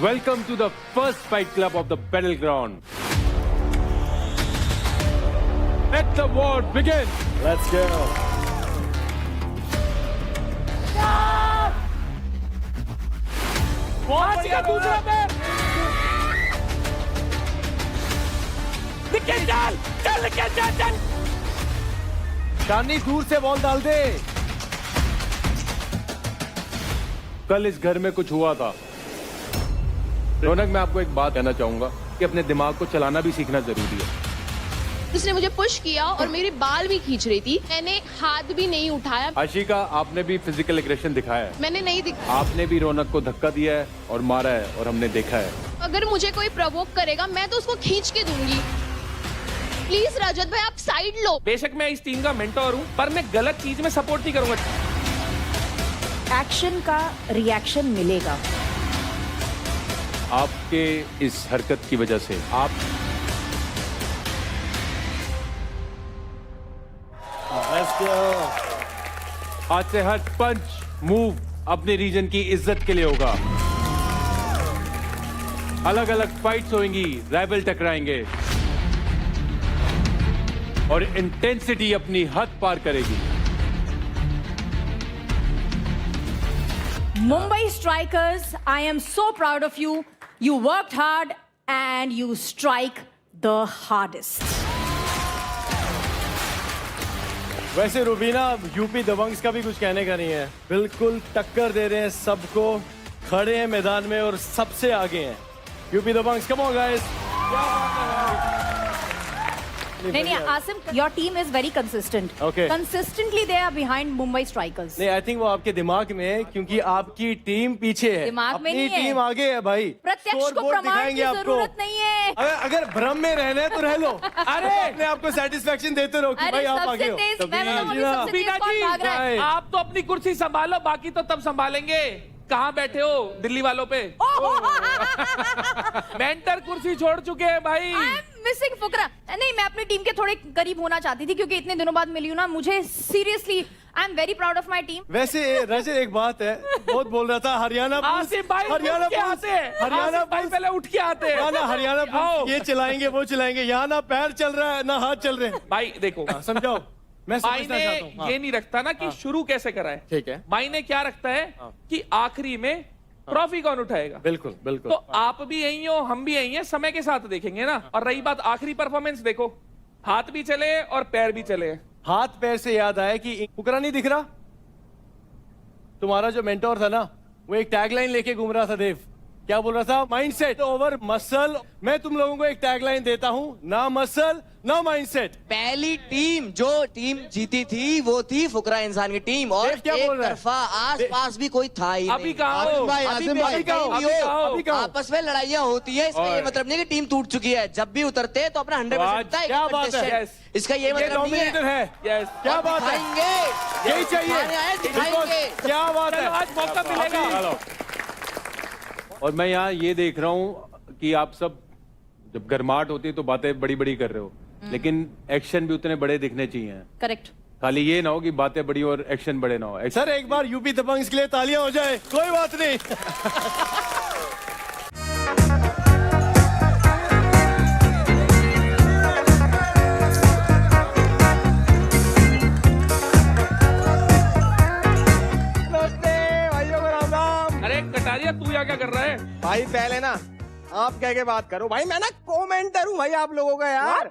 Welcome to the first fight club of the battleground. Let the war begin. Let's go. आज का दूसरा पैर. निकल चल चल निकल चल चल शानी दूर से बॉल डाल दे. कल इस घर में कुछ हुआ था. रौनक, मैं आपको एक बात कहना चाहूंगा कि अपने दिमाग को चलाना भी सीखना जरूरी है. उसने मुझे पुश किया और मेरे बाल भी खींच रही थी. मैंने हाथ भी नहीं उठाया. आशिका, आपने भी फिजिकल एग्रेशन दिखाया है. मैंने नहीं दिखाया. आपने भी रौनक को धक्का दिया है और मारा है और हमने देखा है. अगर मुझे कोई प्रवोक करेगा मैं तो उसको खींच के दूंगी. प्लीज रजत भाई, आप साइड लो. बेशक मैं इस टीम का मेंटोर हूँ, पर मैं गलत चीज में सपोर्ट नहीं करूंगा. एक्शन का रिएक्शन मिलेगा. आपके इस हरकत की वजह से आप Let's go. आज से हर पंच मूव अपने रीजन की इज्जत के लिए होगा. अलग अलग फाइट्स होंगी, राइवल टकराएंगे और इंटेंसिटी अपनी हद पार करेगी. Mumbai Strikers, I am so proud of you. You worked hard and you strike the hardest. वैसे रुबीना, यूपी दबंग्स का भी कुछ कहने का नहीं है. बिल्कुल टक्कर दे रहे हैं सबको, खड़े हैं मैदान में और सबसे आगे हैं. UP Dabangs, come on guys. नहीं, Asim, your team is very consistent. Okay. Consistently they are behind Mumbai Strikers. नहीं, आई थिंक वो आपके दिमाग में है, क्योंकि आपकी टीम पीछे है. दिमाग में अपनी नहीं है. टीम आगे है भाई. प्रत्यक्ष को Scoreboard प्रमाण की दिखाएंगे आपको. जरूरत नहीं है. अगर भ्रम में रहना है तो रह लो. अरे अपने आप को सेटिस्फेक्शन देते रहो कि अरे भाई आप सबसे आगे हो. तेज, मैं बताऊं अभी सबसे तेज बीना कौन जी, भाग रहा है? आप तो अपनी कुर्सी संभालो, बाकी तो तब संभालेंगे. कहाँ बैठे हो दिल्ली वालों पे? मेंटर कुर्सी छोड़ चुके हैं भाई. मिसिंग फुकरा. नहीं, मैं अपनी टीम के थोड़े करीब होना चाहती थी क्योंकि इतने दिनों बाद मिली हूँ ना. मुझे seriously I am very proud of my team. वैसे रजत, एक बात है, बहुत बोल रहा था हरियाणा पुलिस, आसिफ भाई हरियाणा उठ के पुलिस, आते हैं. हरियाणा आसिफ भाई पुलिस, पहले उठ के आते हैं. ना हरियाणा आओ. पुलिस ये चलाएंगे वो चलाएंगे. यहाँ ना पैर चल रहा है ना हाथ चल रहे हैं. भाई देखो, समझाओ, मैं समझना मायने चाहता हूँ. हाँ. ये नहीं रखता ना कि शुरू कैसे करा है. ठीक है. मायने क्या रखता है कि आखिरी में ट्रॉफी कौन उठाएगा. बिल्कुल बिल्कुल. तो आप भी यही हो, हम भी यही हैं, समय के साथ देखेंगे ना. और रही बात आखिरी परफॉर्मेंस, देखो हाथ भी चले और पैर भी चले. हाथ पैर से याद आया कि फुकरा नहीं दिख रहा. तुम्हारा जो मेंटोर था ना, वो एक टैगलाइन लेके घूम रहा था. देव, क्या बोल रहा था? Mindset over muscle. मैं तुम लोगों को एक टैगलाइन देता हूं, ना मसल ना माइंडसेट. पहली टीम जो टीम जीती थी वो थी फुकरा इंसान की टीम, और देख क्या बोल एक रहा है? तरफा आस पास भी कोई था ही अभी नहीं. कहाँ हो? आसिम भाई, अभी आसिम भाई, कहाँ हो? कहीं अभी भी कहाँ हो? अभी हो, कहाँ हो? आपस में लड़ाइयाँ होती है. इसका ये मतलब नहीं कि टीम टूट चुकी है. जब भी उतरते हैं तो अपना 100% है. क्या बात है? Yes. इसका ये ये मतलब नहीं डोमिनेटर है. है. यस, क्या बात है? दिखाएंगे, यही चाहिए. दिखाने आए, दिखाएंगे. क्या बात है? आज मौका मिलेगा. और मैं यहाँ ये देख रहा हूँ कि आप सब जब गर्माहट होती है तो बातें बड़ी बड़ी कर रहे हो, लेकिन एक्शन भी उतने बड़े दिखने चाहिए. करेक्ट. खाली ये ना हो कि बातें बड़ी और एक्शन बड़े ना हो. सर, एक बार यूपी दबंग्स के लिए तालियां हो जाए. कोई बात नहीं. अरे कटारिया, तू यहाँ क्या कर रहा है? भाई पहले ना आप कह के बात करो भाई. मैं ना कोमेंटर हूँ भाई आप लोगों का यार.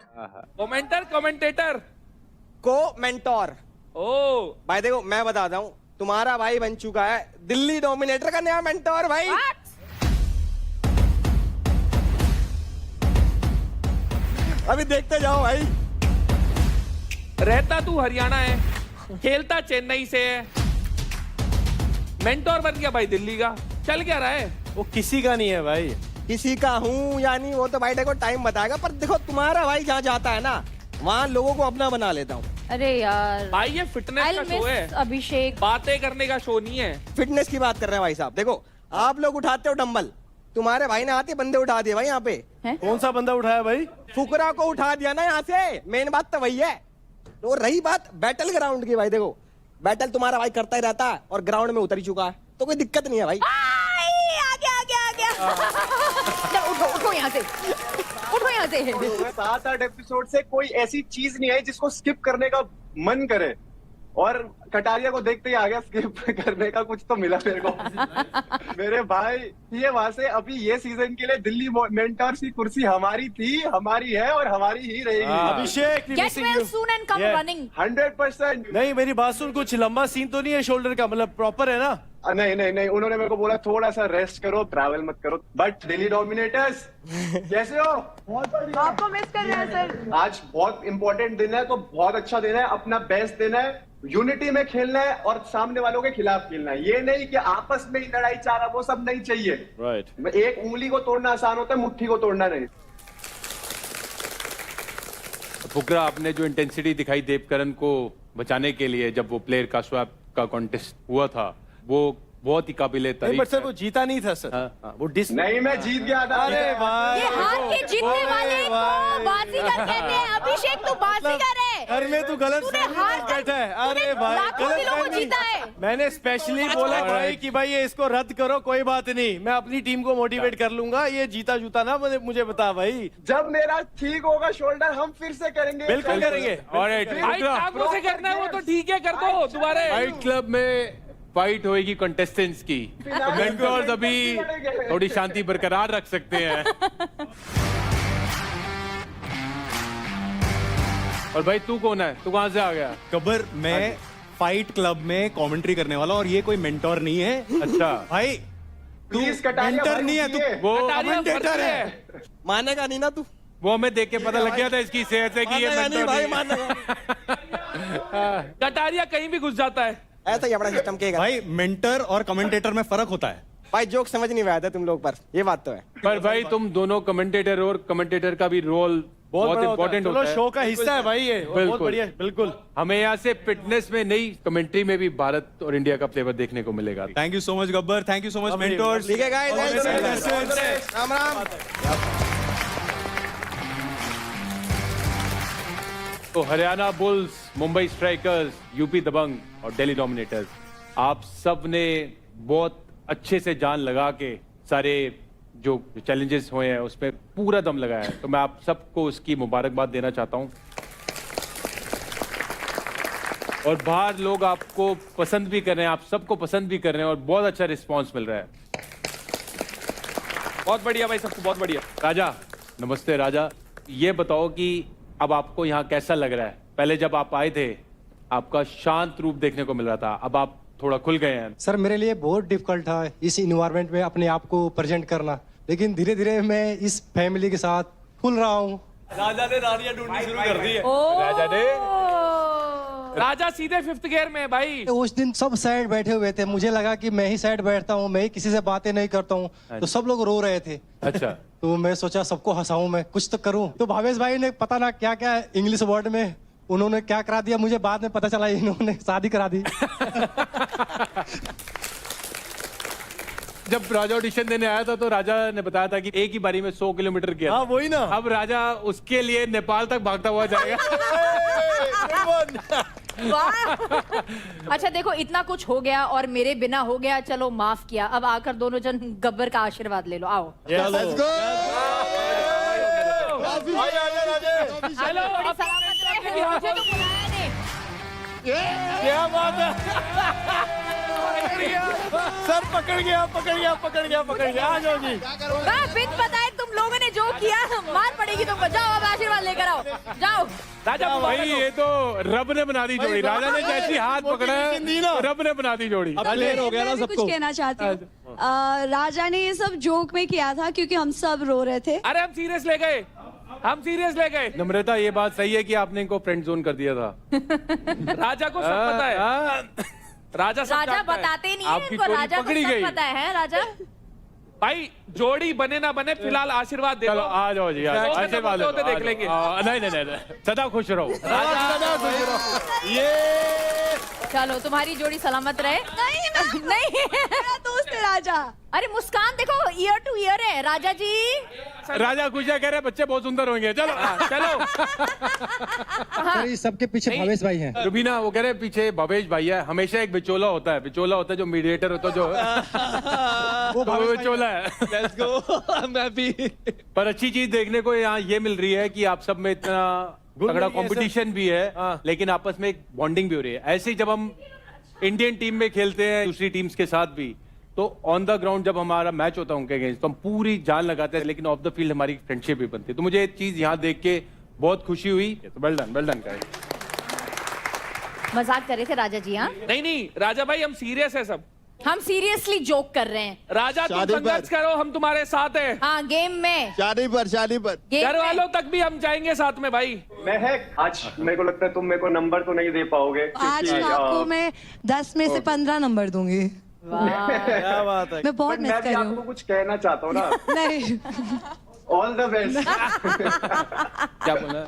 Commenter, commentator. को मेंटोर. ओ भाई देखो, मैं बताता हूँ, तुम्हारा भाई बन चुका है दिल्ली डोमिनेटर का नया मेंटोर भाई. अभी देखते जाओ भाई. रहता तू हरियाणा है, खेलता चेन्नई से है, मेंटोर बन गया भाई दिल्ली का. चल क्या रहा है? वो किसी का नहीं है भाई. किसी का हूँ या नहीं वो तो भाई देखो टाइम बताएगा. पर देखो तुम्हारा भाई जहाँ जाता है ना, वहाँ लोगों को अपना बना लेता हूँ. अरे यार, भाई ये फिटनेस I'll का शो miss है, अभिषेक. बातें करने का शो नहीं है. फिटनेस की बात कर रहे हैं भाई साहब. देखो आप लोग उठाते हो डंबल, तुम्हारे भाई ने आते बंदे उठा दिए भाई यहाँ पे. कौन सा बंदा उठाया भाई? फुकरा को उठा दिया ना यहाँ से. मेन बात तो वही है. तो रही बात बैटल ग्राउंड की, भाई देखो बैटल तुम्हारा भाई करता ही रहता है और ग्राउंड में उतर ही चुका है, तो कोई दिक्कत नहीं है भाई. आ गया आ गया आ गया. चलो उठो उठो यहाँ से, उठो यहाँ से। 7-8 एपिसोड से कोई ऐसी चीज नहीं आई जिसको स्किप करने का मन करे, और कटारिया को देखते ही आ गया स्किप करने का कुछ तो मिला मेरे को। मेरे भाई ये वहां से अभी ये सीजन के लिए दिल्ली मेंटर्स की कुर्सी हमारी थी, हमारी है और हमारी ही रहेगी। अभिषेक Get well soon and come running. 100%। नहीं, मेरी बात सुन, कुछ लंबा सीन तो नहीं है शोल्डर का, मतलब प्रॉपर है ना? नहीं, उन्होंने मेरे को बोला थोड़ा सा रेस्ट करो, ट्रैवल मत करो। बट दिल्ली डोमिनेटर्स कैसे हो? आपको मिस कर रहे हैं सर। आज बहुत इंपॉर्टेंट दिन है, तो बहुत अच्छा दिन है, अपना बेस्ट देना है, यूनिटी में खेलना है और सामने वालों के खिलाफ खेलना है। ये नहीं कि आपस में ही लड़ाई चारा, वो सब नहीं चाहिए। राइट। एक उंगली को तोड़ना आसान होता है, मुट्ठी को तोड़ना नहीं। फुकरा, आपने जो इंटेंसिटी दिखाई देवकरण को बचाने के लिए जब वो प्लेयर का स्वैप का कॉन्टेस्ट हुआ था, वो बहुत ही काबिले नहीं, तारीफ बट सर है। वो जीता नहीं था सर। हाँ। वो डिस नहीं, मैं जीत गया था। अरे भाई, ये हार के जीतने वाले को बाजीगर कहते हैं। अभिषेक तू बाजीगर है। घर में तू गलत तूने फहमी हार में कर- बैठा है। अरे तूने भाई, लाखों गलत दिलों को फहमी। जीता है। मैंने स्पेशली बोला भाई कि भाई ये इसको रद्द करो, कोई बात नहीं, मैं अपनी टीम को मोटिवेट कर लूंगा। ये जीता जूता ना मुझे बता भाई। जब मेरा ठीक होगा शोल्डर, हम फिर से करेंगे। बिल्कुल करेंगे। भाई टांगों से करना है वो तो ठीक है, कर दो दोबारा। फाइट क्लब में फाइट होएगी कंटेस्टेंट्स की, तो मेंटर्स अभी थोड़ी शांति बरकरार रख सकते हैं। और भाई तू कौन है? तू कहां से आ गया? गब्बर, मैं फाइट क्लब में कमेंट्री करने वाला, और ये कोई मेंटोर नहीं है। अच्छा भाई तू Please, कटारिया मेंटर भाई, नहीं है, तू रुकिए। वो कमेंटेटर है। मानेगा नहीं ना तू? वो हमें देख के पता लग गया था इसकी सेहत से कि ये मानेगा नहीं मेंटर भाई, नहीं है। मानेगा। कटारिया कहीं भी घुस जाता है। ऐसा ही अपना सिस्टम के भाई मेंटर और कमेंटेटर में फर्क होता है। भाई जोक समझ नहीं आया था तुम लोग पर, ये बात तो है। पर भाई तुम दोनों कमेंटेटर हो, और कमेंटेटर का भी रोल बहुत बड़ा होता है। इंपॉर्टेंट चलो, होता है। शो का हिस्सा है भाई ये, और बहुत बिल्कुल। बढ़िया, बिल्कुल। हमें यहाँ से फिटनेस में नहीं, कमेंट्री में भी भारत और इंडिया का फ्लेवर देखने को मिलेगा। Thank you so much Gabbar, thank you so much mentors. ठीक है guys, All the best, contestants. Ram Ram. तो Haryana bulls, Mumbai strikers, UP Dabang और दिल्ली डोमिनेटर्स, आप सब ने बहुत अच्छे से जान लगा के सारे जो चैलेंजेस हुए हैं उसमें पूरा दम लगाया है, तो मैं आप सबको उसकी मुबारकबाद देना चाहता हूं। और बाहर लोग आपको पसंद भी कर रहे हैं, आप सबको पसंद भी कर रहे हैं, और बहुत अच्छा रिस्पांस मिल रहा है। बहुत बढ़िया भाई, सबको बहुत बढ़िया। राजा, नमस्ते राजा। ये बताओ कि अब आपको यहाँ कैसा लग रहा है? पहले जब आप आए थे आपका शांत रूप देखने को मिल रहा था, अब आप थोड़ा खुल गए हैं। सर मेरे लिए बहुत डिफिकल्ट था इस इन्वायरमेंट में अपने आप को प्रेजेंट करना, लेकिन धीरे धीरे मैं इस फैमिली के साथ खुल रहा हूँ। राजा ने रानियां ढूंढनी शुरू कर दी है। राजा ने राजा सीधे 5th गियर में है भाई। उस दिन सब साइड बैठे हुए थे, मुझे लगा कि मैं ही साइड बैठता हूँ, मैं ही किसी से बातें नहीं करता हूँ, तो सब लोग रो रहे थे। अच्छा। तो मैं सोचा सबको हंसाऊं, मैं कुछ तो करूं। तो भावेश भाई ने पता ना क्या क्या इंग्लिश वर्ड में उन्होंने क्या करा दिया, मुझे बाद में पता चला इन्होंने शादी करा दी। जब राजा ऑडिशन देने आया था तो राजा ने बताया था कि एक ही बारी में 100 किलोमीटर किया। हाँ वही ना। अब राजा उसके लिए नेपाल तक भागता हुआ जाएगा। वाह। अच्छा देखो, इतना कुछ हो गया और मेरे बिना हो गया, चलो माफ किया। अब आकर दोनों जन गब्बर का आशीर्वाद ले लो, आओ। चलो थोड़ी सलामत रहे, मुझे तो बुलाया नहीं। क्या बात है। सर पकड़ गया, पकड़ गया, पकड़ गया, पकड़ गया। आ जाओ जी। बिन बताए तुम लोगों ने जो किया, मार पड़ेगी तुमको। जाओ अब आशीर्वाद लेकर आओ, जाओ। राजा भाई ये तो रब ने बना दी जोड़ी। राजा ने जैसी हाथ पकड़ा है, रब ने बना दी जोड़ी। क्लियर हो गया ना मैं भी सबको। कुछ कहना चाहती हूँ। राजा ने ये सब जोक में किया था क्योंकि हम सब रो रहे थे। अरे हम सीरियस ले गए, हम सीरियस ले गए। नम्रता, ये बात सही है कि आपने इनको फ्रेंड जोन कर दिया था। राजा को सब पता है। राजा सब राजा जानता है। बताते नहीं है आपकी इनको, चोरी राजा को पकड़ी सब गई। पता है राजा। भाई जोड़ी बने ना बने, फिलहाल आशीर्वाद दे चलो दो। आ जाओ जी, आशीर्वाद होते लो, देख लेंगे। नहीं नहीं नहीं, सदा खुश रहो। ये चलो तुम्हारी जोड़ी सलामत रहे। नहीं नहीं मेरा दोस्त है राजा। अरे मुस्कान देखो ईयर टू ईयर है राजा जी। राजा खुशिया कह रहे बच्चे बहुत सुंदर होंगे। चलो चलो सर, इस सबके पीछे भावेश भाई हैं। रुबीना वो कह रहे पीछे भवेश भाई है। हमेशा एक बिचौला होता है, बिचौला होता है जो मीडिएटर होता है जो वो तो वो भावेश भाई बिचौला है। Let's go. मैं भी पर अच्छी चीज देखने को यहाँ ये मिल रही है कि आप सब में इतना गुड तगड़ा मिल गया, कंपटीशन भी है, हाँ। लेकिन आपस में एक बॉन्डिंग भी हो रही है। ऐसे ही जब हम इंडियन टीम में खेलते हैं दूसरी टीम्स के साथ भी, तो ऑन द ग्राउंड जब हमारा मैच होता है उनके अगेंस्ट तो हम पूरी जान लगाते हैं, लेकिन ऑफ द फील्ड हमारी फ्रेंडशिप भी बनती है। तो मुझे एक चीज यहाँ देख के बहुत खुशी हुई। तो वेल डन गाइस। मजाक कर रहे थे राजा जी। हाँ नहीं राजा भाई हम सीरियस है सब। हम सीरियसली जोक कर रहे हैं। राजा तुम संघर्ष करो, हम तुम्हारे साथ हैं। हाँ गेम में शादी पर गेम घर में। वालों तक भी हम जाएंगे साथ में भाई। महक, आज मेरे को लगता है तुम मेरे को नंबर तो नहीं दे पाओगे आज क्योंकि, आपको मैं 10 में से 15 नंबर दूंगी। वाह क्या बात है। मैं बहुत but मिस मैं कर भी रही आपको हूँ। कुछ कहना चाहता हूँ ना। नहीं ऑल द बेस्ट। क्या बोला?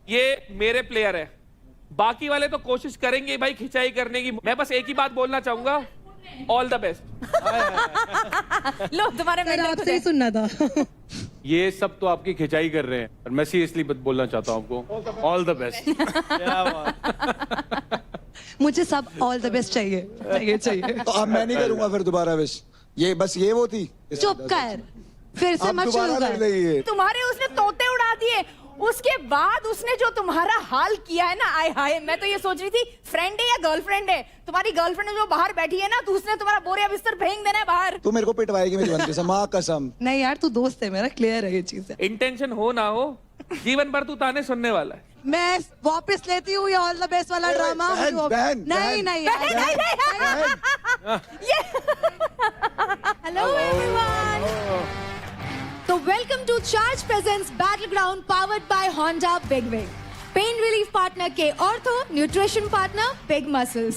ये मेरे प्लेयर है, बाकी वाले तो कोशिश करेंगे भाई खिंचाई करने की। मैं बस एक ही बात बोलना चाहूंगा, ऑल द बेस्ट। लो तुम्हारे मेंटर आपसे ही सुनना था। ये सब तो आपकी खिंचाई कर रहे हैं, और मैं सीरियसली बोलना चाहता हूँ आपको ऑल द बेस्ट। क्या बात। मुझे सब ऑल द बेस्ट चाहिए चाहिए। तो अब मैं नहीं करूंगा फिर दोबारा विश। ये बस ये वो थी। चुप कर, फिर से अब मत शुरू दोबारा कर कर। रही है। तुम्हारे उसने तोते उड़ा दिए, उसके बाद उसने जो तुम्हारा हाल किया है ना, आय हाय। मैं तो ये सोच रही थी फ्रेंड है या गर्लफ्रेंड है। तुम्हारी गर्लफ्रेंड जो बाहर बैठी है ना, तो उसने तुम्हारा बोरिया बिस्तर फेंक देना है बाहर। तू मेरे को पिटवाएगी मेरी बनती से, माँ कसम। नहीं यार तू दोस्त है मेरा, क्लियर है ये चीज है। इंटेंशन हो ना हो, जीवन भर तू ताने सुनने वाला है। मैं वापस लेती हूँ ये ऑल द बेस्ट वाला ड्रामा। नहीं नहीं हेलो एवरीवन, तो welcome to charge presents battleground powered by Honda big wing. Pain relief partner के ortho, nutrition partner big muscles,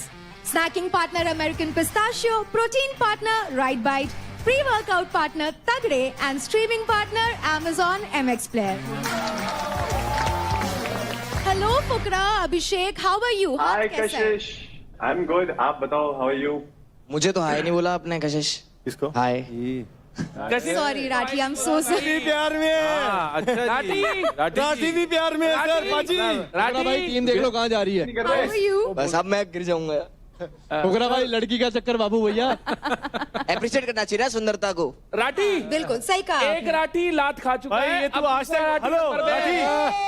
snacking partner American pistachio, protein partner right bite, pre workout partner तगड़े and streaming partner Amazon MX player. Hello Fukra, Abhishek, how are you? Hi Kashish, I am good. आप बताओ, how are you? मुझे तो हाय नहीं बोला आपने कशिश। किसको? Hi. Sorry Rathi, I am so sorry. प्यार में है। अच्छा राठी, राठी भी प्यार में है सर। बाजी राठी भाई टीम देख लो कहाँ जा रही है। How are you? बस अब मैं गिर जाऊंगा। फुकरा भाई लड़की का चक्कर बाबू भैया। अप्रिशिएट करना चाहिए ना सुंदरता को। राठी बिल्कुल सही कहा। एक राठी लात खा चुका भाई है। ये तू अब आज दूसरा तक। राठी हेलो नंबर दे। राठी।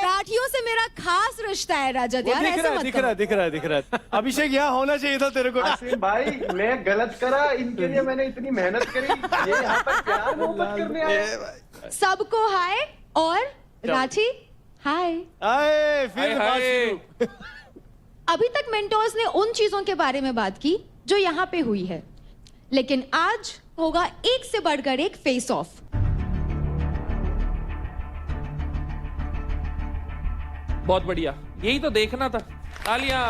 राठियों से मेरा खास रिश्ता है राजत यार, ऐसे मत दिख करो। रहा है। अभिषेक यहाँ होना चाहिए था तेरे को। आसिम भाई, मैं गलत करा, इनके लिए मैंने इतनी मेहनत करी, ये यहाँ पर प्यार मोहब्बत करने आए। सबको हाय और राठी हाय। आए फिर हाय, बात हाय। शुरू। अभी तक मेंटोर्स ने उन चीजों के बारे में बात की जो यहाँ पे हुई है, लेकिन आज होगा एक से बढ़कर एक फेस ऑफ। बहुत बढ़िया, यही तो देखना था। तालियां,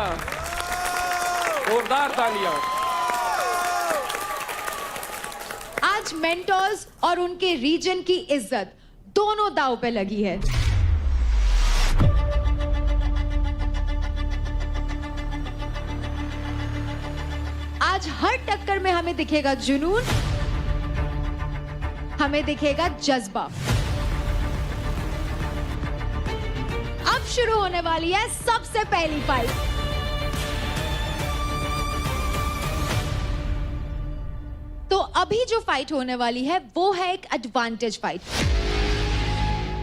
जोरदार तालियां। आज मेंटोर्स और उनके रीजन की इज्जत दोनों दांव पे लगी है। आज हर टक्कर में हमें दिखेगा जुनून, हमें दिखेगा जज्बा। अब शुरू होने वाली है सबसे पहली फाइट। तो अभी जो फाइट होने वाली है वो है एक एडवांटेज फाइट,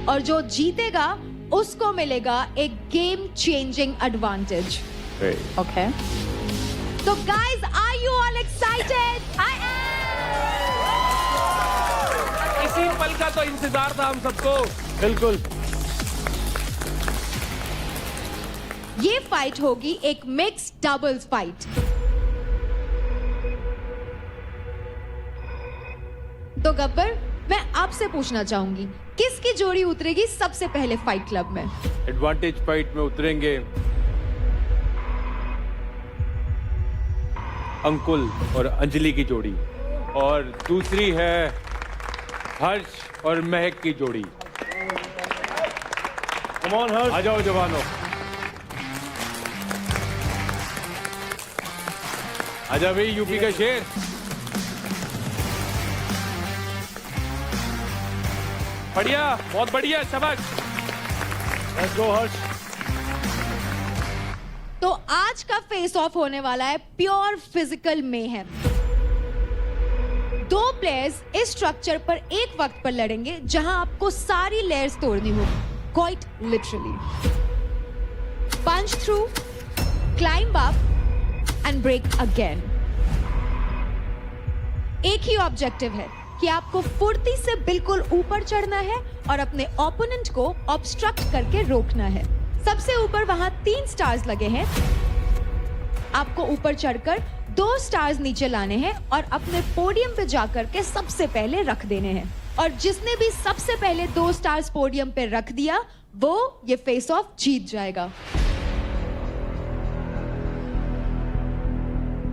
और जो जीतेगा उसको मिलेगा एक गेम चेंजिंग एडवांटेज। ओके, तो guys, are you all excited? I am. इसी पल का तो इंतजार था हम सबको। बिल्कुल। ये फाइट होगी एक मिक्स डबल्स फाइट। तो गब्बर, मैं आपसे पूछना चाहूंगी, किसकी जोड़ी उतरेगी सबसे पहले फाइट क्लब में? एडवांटेज फाइट में उतरेंगे अंकुल और अंजलि की जोड़ी, और दूसरी है हर्ष और महक की जोड़ी। कम ऑन हर्ष। आ जाओ जवानों। आजा भाई यूपी का शेर। बढ़िया, बहुत बढ़िया, शाबाश। लेट्स गो हर्ष। तो आज का फेस ऑफ होने वाला है प्योर फिजिकल मेहम। दो प्लेयर्स इस स्ट्रक्चर पर एक वक्त पर लड़ेंगे जहां आपको सारी लेयर्स तोड़नी होगी, quite literally. Punch through, climb up and break again. एक ही ऑब्जेक्टिव है कि आपको फुर्ती से बिल्कुल ऊपर चढ़ना है और अपने ओपोनेंट को ऑब्स्ट्रक्ट करके रोकना है। सबसे ऊपर वहां 3 स्टार्स लगे हैं। आपको ऊपर चढ़कर 2 स्टार्स नीचे लाने हैं और अपने पोडियम पे जाकर के सबसे पहले रख देने हैं। और जिसने भी सबसे पहले 2 स्टार्स पोडियम पे रख दिया वो ये फेस ऑफ जीत जाएगा।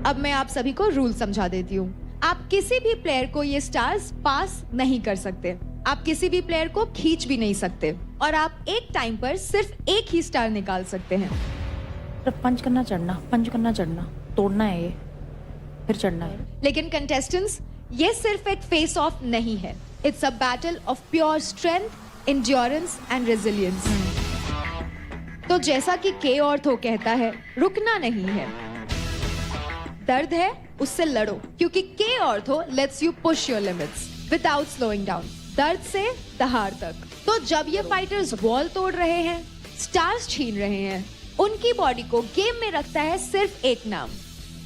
अब मैं आप सभी को रूल समझा देती हूँ। आप किसी भी प्लेयर को ये स्टार्स पास नहीं कर सकते, आप किसी भी प्लेयर को खींच भी नहीं सकते और आप एक टाइम पर सिर्फ एक ही स्टार निकाल सकते हैं। पंच करना चढ़ना, तोड़ना है ये, फिर चढ़ना है। लेकिन कंटेस्टेंट्स, ये सिर्फ एक फेस ऑफ नहीं है, it's a battle of pure strength, endurance and resilience. तो जैसा कि के ऑर्थो कहता है, रुकना नहीं है। दर्द है उससे लड़ो, क्योंकि के ortho let's you push your limits without slowing down. दर्द से दहाड़ तक। तो जब ये फाइटर्स वॉल तोड़ रहे हैं, स्टार्स छीन रहे हैं, उनकी बॉडी को गेम में रखता है सिर्फ एक नाम,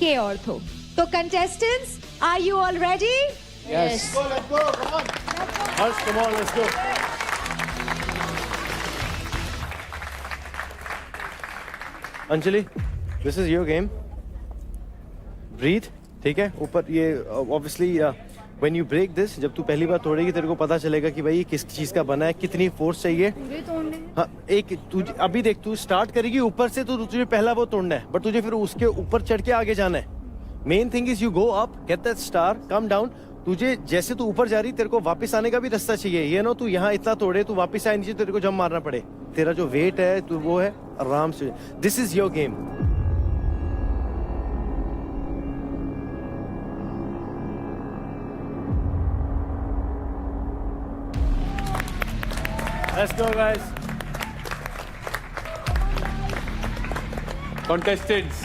के ऑर्थो। तो contestants, are you all ready? Yes. Let's go, come on. Harsh, come on, let's go. Anjali, this is your game. Breathe, ठीक है? ऊपर ये obviously when you break this, जब तू पहली बार तोड़ेगी तेरे को पता चलेगा कि भाई ये किस चीज का बना है, कितनी फोर्स चाहिए। हाँ, एक तू अभी देख, तू स्टार्ट करेगी ऊपर से तो तुझे पहला वो तोड़ना है, बट तुझे फिर उसके ऊपर चढ़ के आगे जाना है। Main thing is you go up, get that star, come down. तुझे जैसे तू ऊपर जा रही, तेरे को वापस आने का भी रास्ता चाहिए। ये ना तू यहाँ इतना तोड़े, तू वापस आए नीचे, तेरे को जंप मारना पड़े। तेरा जो वेट है तू वो है आराम से। This is your game. Let's go, guys. Contestants,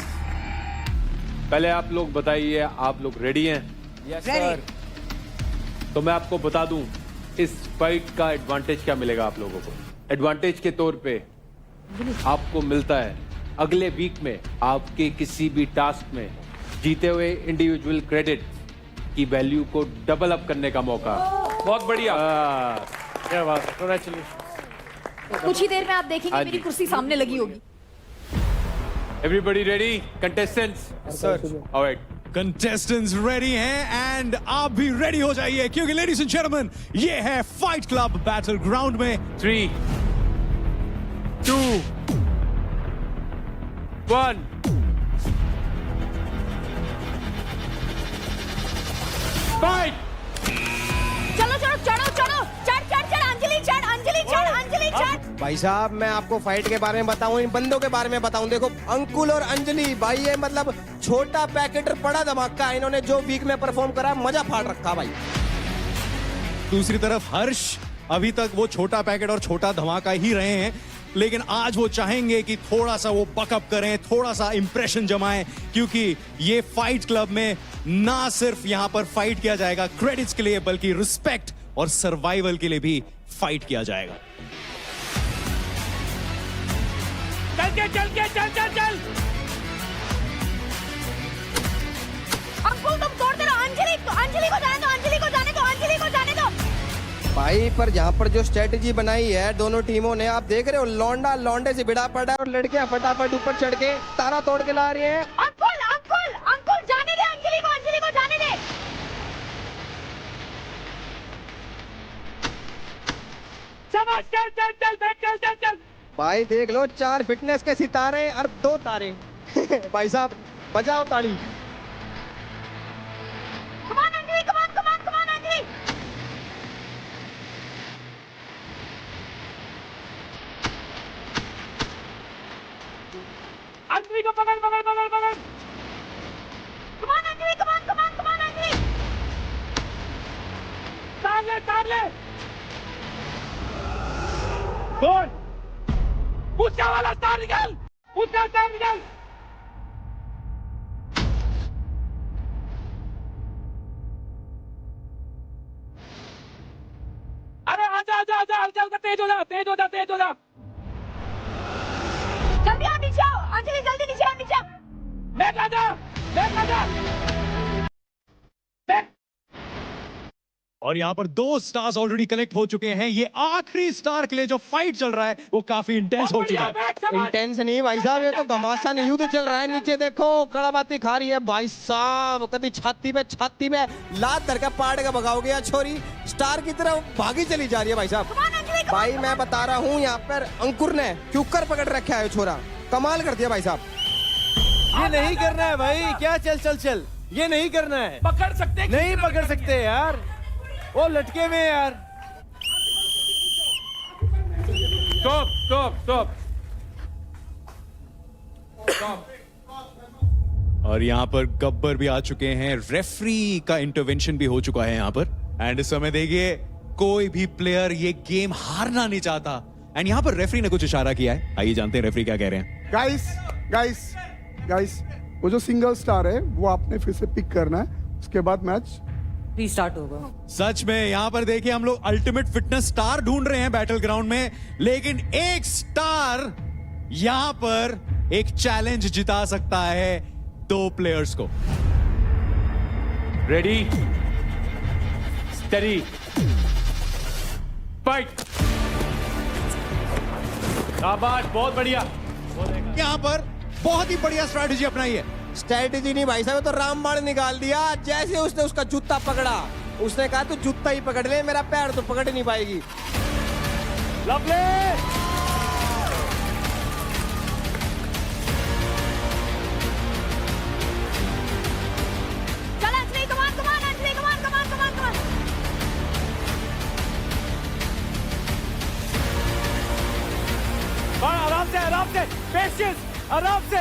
पहले आप लोग बताइए, आप लोग रेडी हैं? Yes sir. तो मैं आपको बता दूं, इस फाइट का एडवांटेज क्या मिलेगा आप लोगों को। एडवांटेज के तौर पे आपको मिलता है अगले वीक में आपके किसी भी टास्क में जीते हुए इंडिविजुअल क्रेडिट की वैल्यू को डबल अप करने का मौका। बहुत बढ़िया। क्या बात, कांग्रेचुलेशन। कुछ ही देर में आप देखेंगे मेरी कुर्सी सामने लगी होगी। Everybody ready? Contestants? Sir. Alright, contestants ready हैं एंड आप भी रेडी हो जाइए, क्योंकि लेडीज एंड जेंटलमैन, ये है फाइट क्लब बैटल ग्राउंड में 3, 2, 1 फाइट। चलो चलो, चढ़ो चढ़ो, चढ़ चढ़ चढ़, अंजलि चढ़, अंजलि चढ़, अंजलि चढ़। भाई साहब, मैं आपको फाइट के बारे में बताऊं, इन बंदों के बारे में बताऊं। देखो, अंकुल और अंजलि भाई, ये मतलब छोटा पैकेट बड़ा धमाका। इन्होंने जो वीक में परफॉर्म करा, मजा फाड़ रखा भाई। दूसरी तरफ हर्ष, अभी तक वो छोटा पैकेट और छोटा धमाका ही रहे हैं, लेकिन आज वो चाहेंगे कि थोड़ा सा वो बकअप करें, थोड़ा सा इंप्रेशन जमाएं, क्योंकि ये फाइट क्लब में ना सिर्फ यहां पर फाइट किया जाएगा क्रेडिट्स के लिए, बल्कि रिस्पेक्ट और सर्वाइवल के लिए भी फाइट किया जाएगा। चल चल। अंकुल तुम तोड़ते रहो, अंजलि को जाने दो, अंजलि को जाने दो, अंजलि को जाने दो। भाई, पर यहाँ पर जो स्ट्रेटेजी बनाई है दोनों टीमों ने, आप देख रहे हो, लौंडा लौंडे से भिड़ा पड़ा है और लड़कियां फटाफट ऊपर चढ़ के तारा तोड़ के ला रही हैं। अंकुल अंकुल अंकुल, जाने दे अंजलि को जाने दे। चल। भाई देख लो, 4 फिटनेस के सितारे और 2 तारे। भाई साहब, बजाओ ताली। Come on Anjali, come on Anjali. Anjali को पकड़। कम ऑन तेज हो जा, तेज हो जा, तेज हो जा। जल्दी आओ, नीचे आओ अंजलि, जल्दी नीचे आओ, नीचे आओ। बैक आ जा, बैक आ जा, बैक। और यहाँ पर 2 स्टार्स ऑलरेडी कलेक्ट हो चुके हैं। ये आखिरी स्टार के लिए जो फाइट चल रहा है वो काफी इंटेंस हो चुका है। इंटेंस नहीं भाई साहब, ये तो घमासान युद्ध चल रहा है। नीचे देखो कड़ाबाती खा रही है भाई साहब, कभी छाती में लात धर के पाड़ के भगाओगे या छोरी स्टार की तरफ भागी चली जा रही है भाई साहब। भाई मैं बता रहा हूँ यहाँ पर अंकुर ने क्यूकर पकड़ रखा है, छोरा कमाल कर दिया भाई साहब। ये नहीं करना है भाई, क्या चल, ये नहीं करना है। पकड़ सकते, नहीं पकड़ सकते यार, वो लटके में यार। स्टॉप। और यहाँ पर गब्बर भी आ चुके हैं, रेफरी का इंटरवेंशन भी हो चुका है यहाँ पर। एंड इस समय देखिए कोई भी प्लेयर ये गेम हारना नहीं चाहता। एंड यहाँ पर रेफरी ने कुछ इशारा किया है, आइए जानते हैं रेफरी क्या कह रहे हैं। गाइस वो जो सिंगल स्टार है वो आपने फिर से पिक करना है, उसके बाद मैच रीस्टार्ट होगा। सच में यहाँ पर देखिए हम लोग अल्टीमेट फिटनेस स्टार ढूंढ रहे हैं बैटल ग्राउंड में, लेकिन एक स्टार यहाँ पर एक चैलेंज जिता सकता है 2 प्लेयर्स को। Ready, study, fight. शाबाश, बहुत बढ़िया। यहाँ पर बहुत ही बढ़िया स्ट्रैटेजी अपनाई है। स्ट्रैटेजी नहीं भाई साहब, तो रामबाण निकाल दिया। जैसे उसने उसका जूता पकड़ा, उसने कहा तू जूता ही पकड़ ले, मेरा पैर तो पकड़ नहीं पाएगी। लवली, चल अंजलि, कमान अंजलि, कमान। आराम से, पेशेंस, आराम से।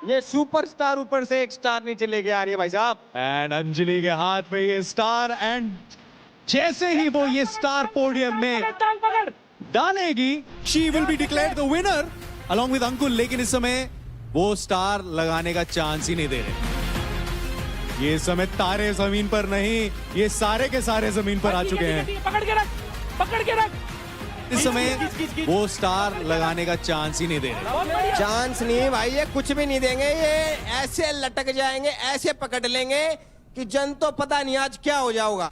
ये सुपरस्टार ऊपर से एक स्टार नीचे लेके आ रही है भाई साहब। एंड अंजलि के हाथ में ये स्टार, एंड जैसे ही वो ये स्टार पोडियम में डालेगी, she will be declared the winner along with Ankul. लेकिन इस समय वो स्टार लगाने का चांस ही नहीं दे रहे। ये समय तारे जमीन पर नहीं, ये सारे के सारे जमीन पर आ चुके हैं। पकड़ के रख। इस समय वो स्टार लगाने का चांस ही नहीं दे रहे। चांस नहीं भाई, ये कुछ भी नहीं देंगे। ये ऐसे लटक जाएंगे, ऐसे पकड़ लेंगे कि जन तो पता नहीं आज क्या हो जाओगा।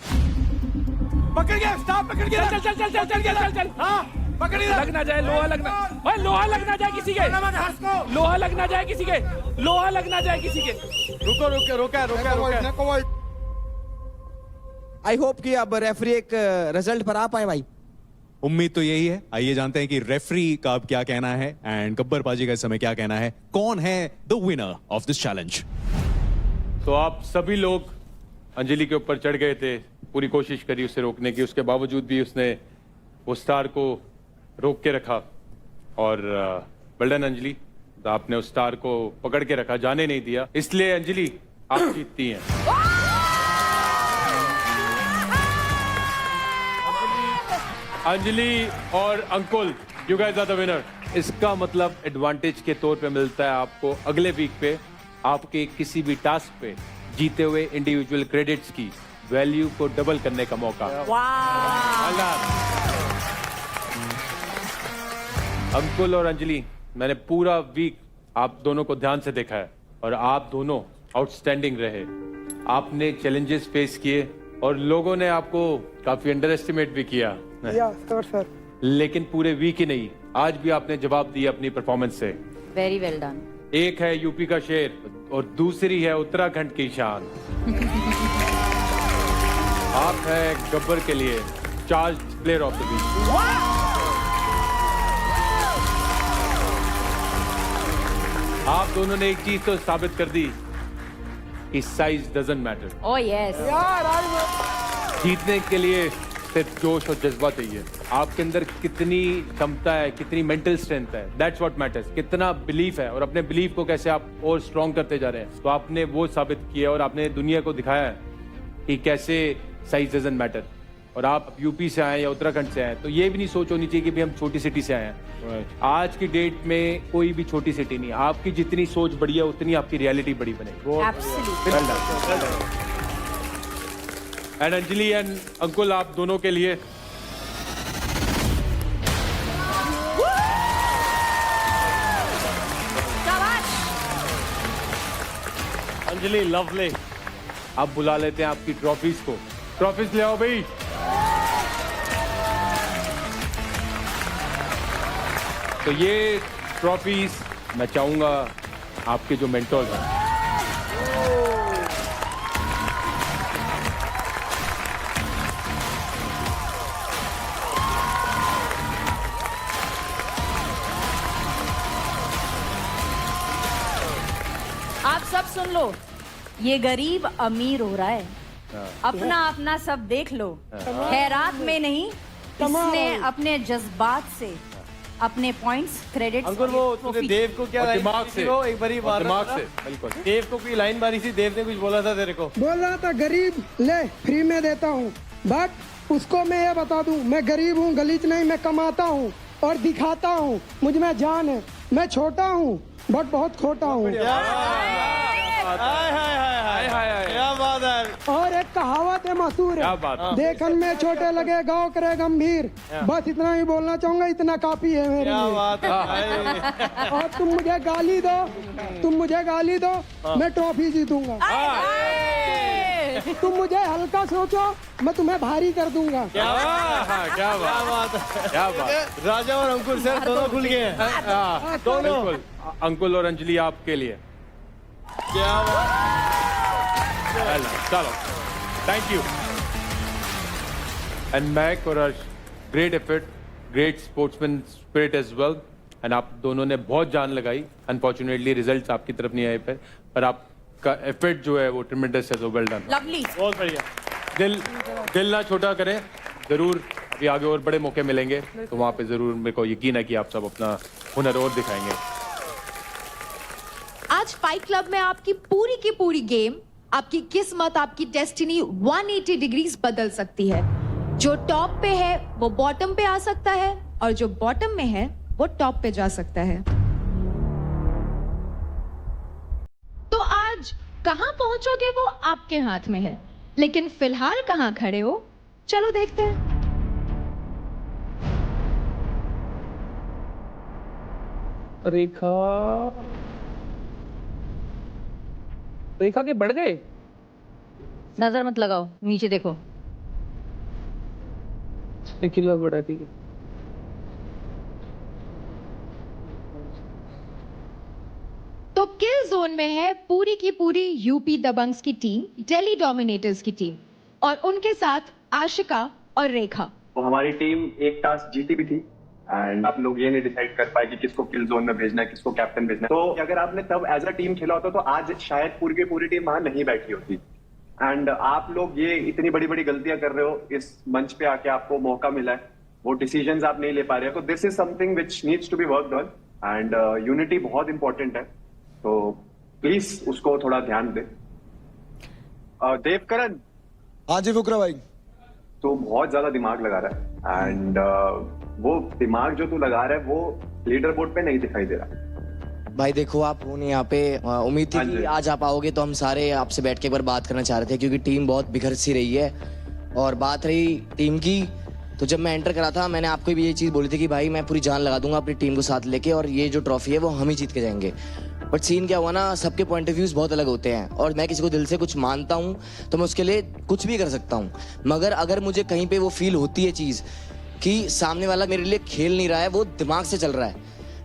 पकड़ गया, स्टॉप, पकड़ गया। चल। हाँ, पकड़ गया। लग ना जाए, लोहा लगना, भाई लोहा लग ना जाए किसी के, लोहा लग ना जाए किसी के, लोहा लग ना जाए किसी के। रुको। आई होप कि अब रेफरी एक रिजल्ट पर आ पाए भाई। उम्मीद तो यही है। आइए जानते हैं कि रेफरी का अब क्या कहना है एंड गब्बर पाजी का इस समय क्या कहना है। कौन है the winner of this challenge? तो आप सभी लोग अंजलि के ऊपर चढ़ गए थे, पूरी कोशिश करी उसे रोकने की, उसके बावजूद भी उसने वो स्टार को रोक के रखा। और वेल डन अंजलि, आपने उस स्टार को पकड़ के रखा, जाने नहीं दिया, इसलिए अंजलि आप जीतती हैं। अंजलि और Ankul, you guys are the winner. इसका मतलब एडवांटेज के तौर पे मिलता है आपको अगले वीक पे आपके किसी भी टास्क पे जीते हुए इंडिविजुअल क्रेडिट्स की वैल्यू को डबल करने का मौका। अंकुल और अंजलि, मैंने पूरा वीक आप दोनों को ध्यान से देखा है और आप दोनों आउटस्टैंडिंग रहे। आपने चैलेंजेस फेस किए और लोगों ने आपको काफी अंडर एस्टिमेट भी किया, सर। लेकिन पूरे वीक ही नहीं, आज भी आपने जवाब दिया अपनी परफॉर्मेंस से। Very well done. एक है यूपी का शेर और दूसरी है उत्तराखंड की शान। आप है गब्बर के लिए charge player of the week. आप दोनों ने एक चीज तो साबित कर दी कि size doesn't matter. Oh yes. जीतने के लिए सिर्फ जोश और जज्बा चाहिए। आपके अंदर कितनी क्षमता है, कितनी मेंटल स्ट्रेंथ है, दैट्स व्हाट मैटर्स। कितना बिलीफ है और अपने बिलीफ को कैसे आप और स्ट्रॉन्ग करते जा रहे हैं। तो आपने वो साबित किया और आपने दुनिया को दिखाया है कि कैसे साइज डजंट मैटर। और आप यूपी से आए या उत्तराखंड से आए, तो ये भी नहीं सोच होनी चाहिए कि भाई हम छोटी सिटी से आए हैं। आज की डेट में कोई भी छोटी सिटी नहीं, आपकी जितनी सोच बड़ी है उतनी आपकी रियलिटी बड़ी बनेगी। एंड अंजलि एंड अंकुल, आप दोनों के लिए अंजलि लवली, आप बुला लेते हैं आपकी ट्रॉफीज को। ट्रॉफीज ले आओ भाई। तो ये ट्रॉफीज मैं चाहूंगा आपके जो मेंटोर्स हैं, आप सब सुन लो, ये गरीब अमीर हो रहा है, अपना अपना सब देख लो। खैरात में नहीं, इसने अपने जज्बात से अपने पॉइंट्स क्रेडिट। अंकुल वो तूने देव को क्या लाइन दिमाग मारी से, थी वो एक बारी बार दिमाग से, बिल्कुल। देव को कोई लाइन मारी थी, देव ने कुछ बोला था तेरे को। बोल रहा था गरीब ले फ्री में देता हूँ, बट उसको मैं ये बता दूं, मैं गरीब हूँ, गलीच नहीं, मैं कमाता हूँ और दिखाता हूँ, मुझ में जान है। मैं छोटा हूँ बट बहुत खोटा हूँ। क्या बात है। और एक कहावत है मशहूर क्या है, बात है। देखन में छोटे लगे गाँव करे गंभीर। बस इतना ही बोलना चाहूंगा, इतना काफी है मेरे क्या लिए। बात है। और तुम मुझे गाली दो, मैं ट्रॉफी जीतूंगा। तुम मुझे हल्का सोचो, मैं तुम्हें भारी कर दूंगा। क्या बात है, क्या बात। राजा और अंकुल सर दोनों खुल गए हैं। दोनों बिल्कुल। अंकुल और अंजलि आपके लिए। क्या बात। चलो, थैंक यू। एंड मैक और Arsh, great effort, great sportsman spirit as well. And आप दोनों ने बहुत जान लगाई। अनफॉर्चुनेटली रिजल्ट्स आपकी तरफ नहीं आए पर आपका एफर्ट जो है वो ट्रिमेंडस है। So well done. लवली। बहुत बढ़िया। दिल ना छोटा करें, जरूर अभी आगे और बड़े मौके मिलेंगे, तो वहां पे जरूर मेरे को यकीन है कि आप सब अपना हुनर और दिखाएंगे। आज फाइट क्लब में आपकी पूरी की पूरी गेम, आपकी किस्मत, आपकी डेस्टिनी 180 डिग्रीज बदल सकती है। जो टॉप पे है वो बॉटम पे आ सकता है, और जो बॉटम में है वो टॉप पे जा सकता है। तो आज कहां पहुंचोगे वो आपके हाथ में है, लेकिन फिलहाल कहां खड़े हो, चलो देखते हैं। रेखा के बढ़ गए। नजर मत लगाओ, नीचे देखो। बढ़ा, ठीक है। तो किल जोन में है पूरी की पूरी यूपी दबंग्स की टीम, दिल्ली डोमिनेटर्स की टीम, और उनके साथ आशिका और रेखा। तो हमारी टीम एक टास्क जीती भी थी एंड आप लोग ये नहीं डिसाइड कर पाए कि किसको किल जोन में भेजना है, किसको कैप्टन भेजना है। तो अगर आपने तब एज अ टीम खेला होता तो आज शायद पूरी की पूरी टीम वहां नहीं बैठी होती। एंड आप लोग ये इतनी बड़ी बड़ी गलतियां कर रहे हो, इस मंच पे आके आपको मौका मिला है, वो डिसीजंस आप नहीं ले पा रहे हो, तो this is something which needs to be worked on. And unity बहुत इंपॉर्टेंट है, तो प्लीज उसको थोड़ा ध्यान दे। देवकरण। हाँ जी फुकरा भाई। तो बहुत ज्यादा दिमाग लगा रहा है एंड वो दिमाग जो तू लगा रहा है वो लीडर बोर्ड पे नहीं दिखाई दे रहा। भाई देखो, आप हो नहीं यहाँ पे, उम्मीद थी कि आज आप आओगे, तो हम सारे आपसे बैठ के एक बार बात करना चाह रहे थे, क्योंकि टीम बहुत बिखर सी रही है। और बात रही टीम की, तो जब मैं एंटर करा था मैंने आपको भी ये चीज़ बोली थी कि भाई मैं पूरी जान लगा दूंगा अपनी टीम को साथ लेके, और ये जो ट्रॉफी है वो हम ही जीत के जाएंगे। बट सीन क्या हुआ ना, सबके पॉइंट ऑफ व्यूज बहुत अलग होते हैं, और मैं किसी को दिल से कुछ मानता हूँ तो मैं उसके लिए कुछ भी कर सकता हूँ, मगर अगर मुझे कहीं पे वो फील होती है चीज़ कि सामने वाला मेरे लिए खेल नहीं रहा है, वो दिमाग से चल रहा है,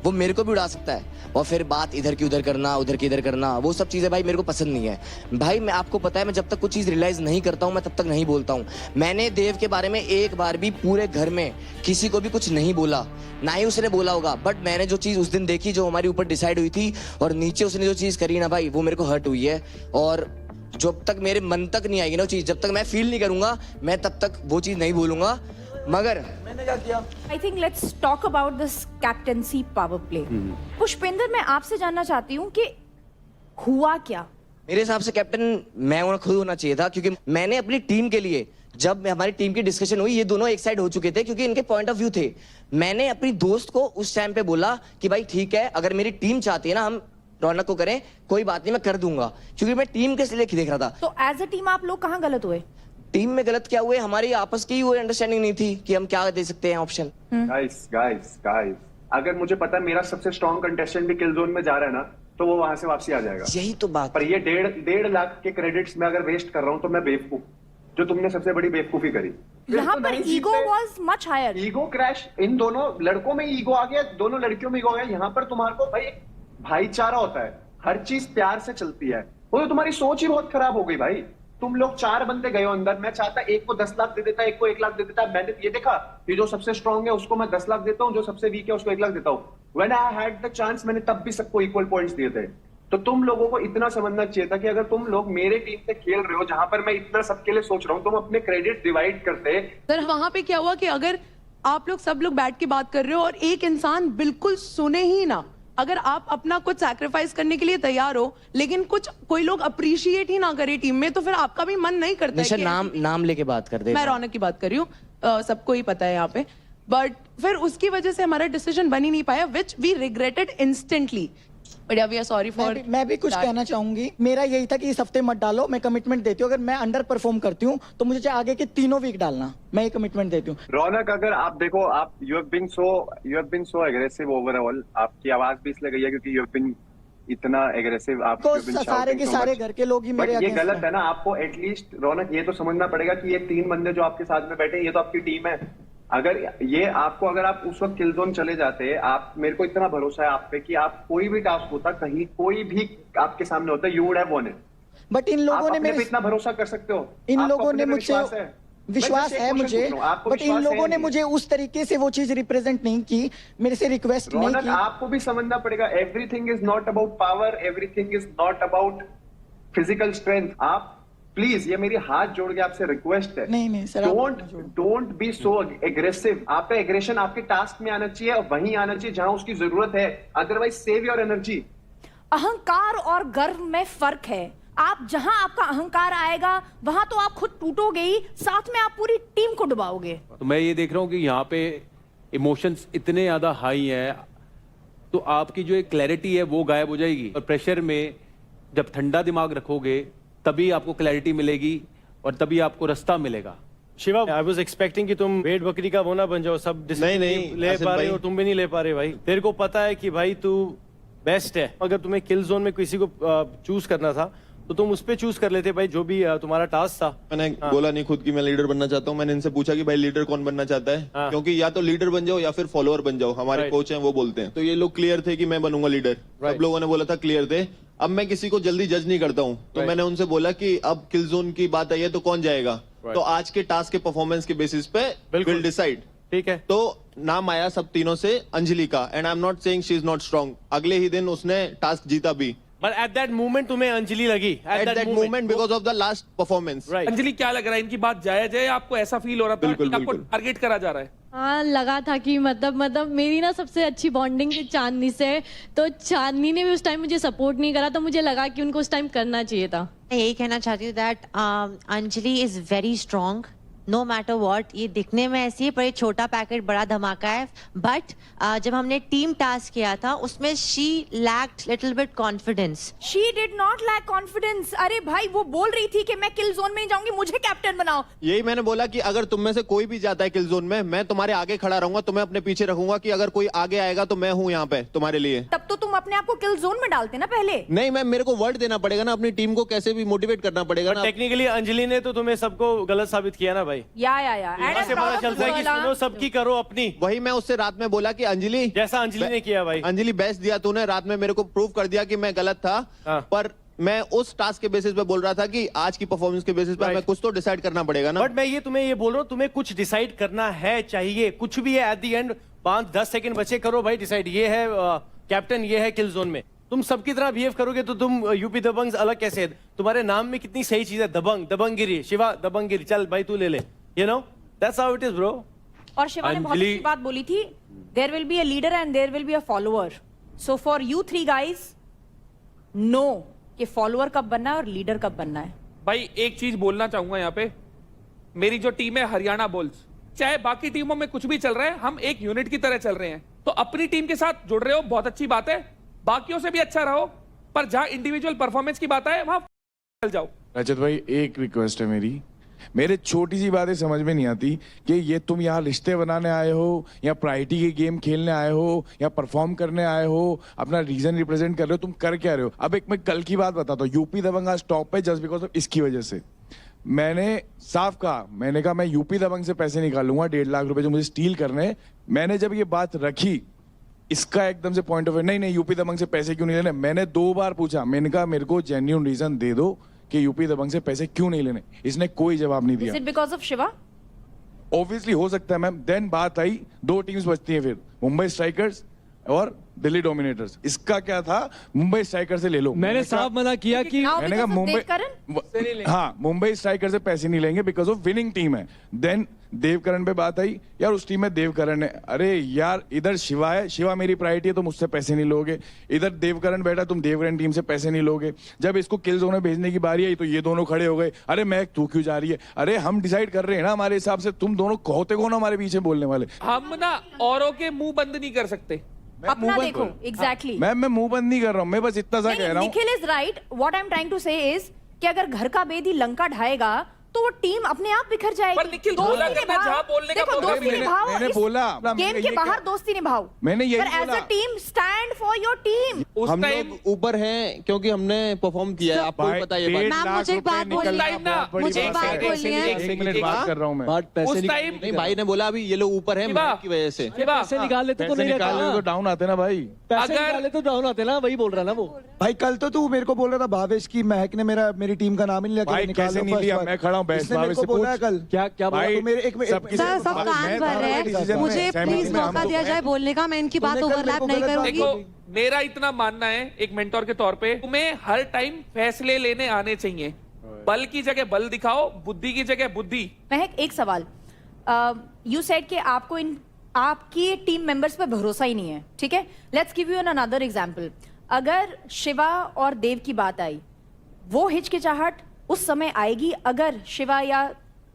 वो मेरे को भी उड़ा सकता है, और फिर बात इधर की उधर करना, उधर की इधर करना, वो सब चीज़ें भाई मेरे को पसंद नहीं है। भाई मैं आपको पता है, मैं जब तक कुछ चीज़ रियलाइज़ नहीं करता हूँ मैं तब तक नहीं बोलता हूँ। मैंने देव के बारे में एक बार भी पूरे घर में किसी को भी कुछ नहीं बोला, ना ही उसने बोला होगा, बट मैंने जो चीज़ उस दिन देखी, जो हमारे ऊपर डिसाइड हुई थी, और नीचे उसने जो चीज़ करी ना भाई, वो मेरे को हर्ट हुई है। और जब तक मेरे मन तक नहीं आएगी ना वो चीज़, जब तक मैं फील नहीं करूँगा, मैं तब तक वो चीज़ नहीं बोलूँगा। मगर मैंने क्या किया, I think let's talk about this captaincy power play. Pushpendra, मैं आपसे जानना चाहती हूँ कि हुआ क्या? मेरे हिसाब से कैप्टन मैं खुद होना चाहिए था, क्योंकि मैंने अपनी टीम के लिए जब हमारी टीम की डिस्कशन हुई, ये दोनों एक साइड हो चुके थे क्योंकि इनके पॉइंट ऑफ व्यू थे। मैंने अपनी दोस्त को उस टाइम पे बोला कि भाई ठीक है, अगर मेरी टीम चाहती है ना हम रौनक को करें, कोई बात नहीं, मैं कर दूंगा, क्योंकि मैं टीम के लिए देख रहा था। तो एज अ टीम आप लोग कहाँ गलत हुए? टीम में गलत क्या हुए, हमारी आपस की वो अंडरस्टैंडिंग नहीं थी कि हम क्या दे सकते हैं ऑप्शन। गाइस अगर मुझे पता है मेरा सबसे स्ट्रॉन्ग कंटेस्टेंट भी किल जोन में जा रहा है ना, तो वो वहां से वापसी आ जाएगा। यही तो बात। पर ये 1.5 लाख के क्रेडिट्स में अगर वेस्ट कर रहा हूं तो मैं बेवकूफ, जो तुमने सबसे बड़ी बेवकूफी करी। यहाँ पर ego was much higher. Ego crash, इन दोनों लड़कों में ईगो आ गया, दोनों लड़कियों में ईगो आ गया। यहाँ पर तुम्हारे को भाई भाईचारा होता है, हर चीज प्यार से चलती है। वो तो तुम्हारी सोच ही बहुत खराब हो गई भाई। तुम लोग 4 बंदे गए हो अंदर, मैं चाहता एक को 10 लाख दे देता, एक को 1 लाख दे देता। मैंने ये देखा कि जो सबसे स्ट्रांग है उसको मैं 10 लाख देता हूँ, जो सबसे वीक है उसको 1 लाख देता हूँ। When I had the chance, मैंने तब भी सबको इक्वल पॉइंट्स दिए थे। तो तुम लोगों को इतना समझना चाहिए था कि अगर तुम लोग मेरे टीम से खेल रहे हो, जहां पर मैं इतना सबके लिए सोच रहा हूँ, तुम अपने क्रेडिट डिवाइड करते। सर वहां पे क्या हुआ कि अगर आप लोग सब लोग बैठ के बात कर रहे हो और एक इंसान बिल्कुल सुने ही ना, अगर आप अपना कुछ सैक्रिफाइस करने के लिए तैयार हो लेकिन कोई लोग अप्रिशिएट ही ना करे टीम में, तो फिर आपका भी मन नहीं करता है कि नाम लेके बात कर दे। मैं रौनक की बात कर रही हूँ, सबको ही पता है यहाँ पे। बट फिर उसकी वजह से हमारा डिसीजन बन ही नहीं पाया, which we regretted instantly. But we are sorry for. मैं भी कुछ कहना चाहूंगी। मेरा यही था कि इस हफ्ते मत डालो, मैं कमिटमेंट देती हूँ, अगर मैं अंडर परफॉर्म करती हूँ तो मुझे चाहे आगे के 3 वीक डालना, मैं ये कमिटमेंट देती हूँ। रौनक, अगर आप देखो, आप you have been so aggressive overall. आपकी आवाज भी इसलिए गई है क्योंकि यू हैव बीन इतना एग्रेसिव। आप सारे के सारे घर के लोग ही मेरे ये गलत है ना। आपको एटलीस्ट रौनक ये तो समझना पड़ेगा कि ये 3 बंदे जो आपके साथ में बैठे, ये तो आपकी टीम है। अगर आप उस वक्त किल जोन चले जाते, आप, मेरे को इतना भरोसा है आप पे कि आप कोई भी टास्क होता, कहीं कोई भी आपके सामने होता, you would have won it. But in लोगों ने मेरे पे इतना भरोसा कर सकते हो? इन लोगों ने मुझे विश्वास है मुझे, बट इन लोगों ने मुझे उस तरीके से वो चीज रिप्रेजेंट नहीं की, मेरे से रिक्वेस्ट नहीं की। आपको भी समझना पड़ेगा, everything is not about power, everything is not about physical strength. आप प्लीज, ये मेरी हाथ जोड़ के आपसे रिक्वेस्ट है, नहीं sir, don't be so aggressive. आपका एग्रेशन आपके टास्क में आना चाहिए और वहीं आना चाहिए जहां उसकी जरूरत है। Otherwise save your energy. अहंकार और गर्व में फर्क है। आप जहां आपका अहंकार आएगा वहां तो आप खुद टूटोगे ही, साथ में आप पूरी टीम को डुबाओगे। तो मैं ये देख रहा हूँ कि यहाँ पे इमोशंस इतने ज्यादा हाई हैं, तो आपकी जो एक क्लैरिटी है वो गायब हो जाएगी। और प्रेशर में जब ठंडा दिमाग रखोगे तभी आपको क्लैरिटी मिलेगी और तभी आपको रास्ता मिलेगा। शिवा, आई वाज एक्सपेक्टिंग कि तुम भेड़ बकरी का वो ना बन जाओ, सब नहीं ले पा रहे हो, तुम भी नहीं ले पा रहे भाई। तेरे को पता है कि भाई तू बेस्ट है। अगर तुम्हें किल जोन में किसी को चूज करना था तो तुम उस पे चूज कर लेते भाई, जो भी तुम्हारा टास्क था। मैंने बोला नहीं खुद की मैं लीडर बनना चाहता हूँ। मैंने इनसे पूछा कि भाई लीडर कौन बनना चाहता है, क्योंकि या तो लीडर बन जाओ या फिर फॉलोअर बन जाओ, हमारे कोच हैं वो बोलते हैं। तो ये लोग क्लियर थे कि मैं बनूंगा लीडर, सब लोगों ने बोला था क्लियर थे। अब मैं किसी को जल्दी जज नहीं करता हूँ, तो मैंने उनसे बोला कि अब किल जोन की बात आई है तो कौन जाएगा, तो आज के टास्क के परफॉर्मेंस के बेसिस पे विल डिसाइड। ठीक है, तो नाम आया सब तीनों से अंजलि का, and I am not saying she is not strong. अगले ही दिन उसने टास्क जीता भी। But at that moment तुम्हें अंजलि लगी, at that moment because of the last performance. Right. Anjali, क्या लग रहा है, इनकी बात जायज है? आपको ऐसा फील हो रहा था कि आपको टारगेट करा जा रहा है? हाँ, लगा था कि मतलब मेरी ना सबसे अच्छी बॉन्डिंग चांदनी से है, तो चांदनी ने भी उस टाइम मुझे सपोर्ट नहीं करा, तो मुझे लगा कि उनको उस टाइम करना चाहिए था। मैं यही कहना चाहती हूँ that Anjali is very strong, no matter what. ये दिखने में ऐसी है पर ये छोटा पैकेट बड़ा धमाका है। बट जब हमने टीम टास्क किया था उसमें she lacked little bit confidence. She did not lack confidence. अरे भाई, वो बोल रही थी कि मैं किल जोन में नहीं जाऊंगी, मुझे कैप्टन बनाओ। यही मैंने बोला कि अगर तुम में से कोई भी जाता है किल जोन में, मैं तुम्हारे आगे खड़ा रहूंगा, तुम्हें अपने पीछे रखूंगा कि अगर कोई आगे आएगा तो मैं हूँ यहाँ पे तुम्हारे लिए। तब तो तुम अपने आप को किल जोन में डालते ना पहले। नहीं मैम, मेरे को वर्ड देना पड़ेगा ना, अपनी टीम को कैसे भी मोटिवेट करना पड़ेगा ना। टेक्निकली अंजलि ने तो तुम्हें सबको गलत साबित किया ना भाई। या से पता चलता है कि सुनो सबकी करो अपनी। वही मैं उससे रात में बोला कि अंजलि, जैसा अंजलि ने किया भाई, अंजलि बेस्ट दिया तूने, रात में मेरे को प्रूव कर दिया कि मैं गलत था। पर मैं उस टास्क के बेसिस पे बोल रहा था कि आज की परफॉर्मेंस के बेसिस पे हमें कुछ तो डिसाइड करना पड़ेगा ना। बट मैं तुम्हें ये बोल रहा हूँ, तुम्हें कुछ डिसाइड करना है, चाहिए कुछ भी है, एट द एंड 5-10 सेकंड बचे, करो भाई डिसाइड। ये है कैप्टन, ये है किल जोन में। तुम सबकी तरह बिहेव करोगे तो तुम यूपी दबंग अलग कैसे है? तुम्हारे नाम में कितनी सही चीज है, दबंग, दबंगिरी। शिवा दबंगिरी, चल भाई तू ले ले, you know that's how it is bro. और शिवा ने बहुत अच्छी बात बोली थी, there will be a leader and there will be a follower. So for you 3 guys, know कि फॉलोअर कब बनना है और लीडर कब बनना है। भाई एक चीज बोलना चाहूंगा यहाँ पे, मेरी जो टीम है हरियाणा बुल्स, चाहे बाकी टीमों में कुछ भी चल रहा है, हम एक यूनिट की तरह चल रहे हैं। तो अपनी टीम के साथ जुड़ रहे हो, बहुत अच्छी बात है, बाकियों से भी अच्छा रहो, पर जहां इंडिविजुअल परफॉर्मेंस की बात है वहां चल जाओ। रजत भाई एक रिक्वेस्ट है मेरे छोटी सी बातें समझ में नहीं आती कि ये तुम यहाँ रिश्ते बनाने आए हो या प्रायोरिटी के गेम खेलने आए हो या परफॉर्म करने आए हो, अपना रीजन रिप्रेजेंट कर रहे हो, तुम कर क्या रहे हो? अब एक मैं कल की बात बताता हूँ, यूपी दबंग आज टॉप पे जस्ट बिकॉज ऑफ इसकी वजह से। मैंने साफ कहा, मैंने कहा मैं यूपी दबंग से पैसे निकालूंगा 1.5 लाख रुपए जो मुझे स्टील करने। मैंने जब ये बात रखी, इसका एकदम से पॉइंट ऑफ व्यू नहीं यूपी दबंग से पैसे क्यों नहीं लेने। मैंने 2 बार पूछा, मैंने कहा मेरे को जेन्युइन रीजन दे दो कि यूपी दबंग से पैसे क्यों नहीं लेने। इसने कोई जवाब नहीं दिया। Is it because of Shiva? Obviously हो सकता है मैम। देन बात आई 2 टीम्स बचती हैं फिर, मुंबई स्ट्राइकर्स और दिल्ली डोमिनेटर्स। इसका क्या था, मुंबई स्ट्राइकर से ले लो। मैंने साफ मना किया कि मैंने कहा मुंबई, हाँ मुंबई स्ट्राइकर से पैसे नहीं लेंगे बिकॉज ऑफ विनिंग टीम है। देन देवकरण पे बात आई, यार उस टीम में देवकरण है, अरे यार इधर शिवा है, शिवा मेरी प्रायोरिटी है, तुम उससे पैसे नहीं लोगे। इधर देवकरण बैठा, तुम देवकरण टीम से पैसे नहीं लोगे। जब इसको किल जोन में भेजने की बारी आई तो ये दोनों खड़े हो गए, अरे मैं तू क्यों जा रही है? अरे हम डिसाइड कर रहे हैं ना हमारे हिसाब से, तुम दोनों होते कौन हमारे पीछे बोलने वाले? हम ना औरों के मुंह बंद नहीं कर सकते। अपना देखो, एग्जैक्टली। मैं मुंह बंद नहीं कर रहा हूँ, मैं बस इतना सा कह रहा हूँ। Nikhil is right, what I am trying to say is कि अगर घर का बेदी लंका ढाएगा तो वो टीम अपने आप बिखर जाएगी। पर निखिल बोला करना, जहां बोलने का देखो, दोस्ती निभाओ। मैंने बोला गेम के बाहर दोस्ती निभाओ, मैंने यही पर as a team stand for your team. हम लोग ऊपर हैं क्योंकि हमने परफॉर्म किया है, आपको भी पता है ये बात। मैम मुझे एक बात बोलनी है, मुझे एक बात बोलनी है। 1 मिनट बात कर रहा हूँ मैं। उस टाइम नहीं, भाई ने बोला अभी ये लोग ऊपर हैं की वजह से। पैसे निकाल लेते तो नहीं रहता, तो डाउन आते ना भाई, पैसे निकाल लेते तो डाउन आते ना, वही बोल रहा ना वो भाई। कल तो तू मेरे को बोल रहा था भावेश की महक ने मेरी टीम का नाम ही नहीं लिया। भाई कैसे नहीं लिया? मैं खड़ा हूँ बैस भावेश से, बोला कल क्या बोला? तो मेरे एक सर सब कान भर है, मुझे प्लीज मौका दिया जाए बोलने का, मैं इनकी बात ओवरलैप नहीं करूंगी। देखो मेरा इतना मानना है एक मेंटोर के तौर पे, तुम्हें हर टाइम फैसले लेने आने चाहिए। बल की जगह बल दिखाओ, बुद्धि की जगह बुद्धि। महक एक सवाल, यू सेड कि आपको आपकी टीम मेंबर्स पे भरोसा ही नहीं है, ठीक है? Let's give you an another example. अगर शिवा और देव की बात आई, वो हिचकिचाहट उस समय आएगी अगर शिवा या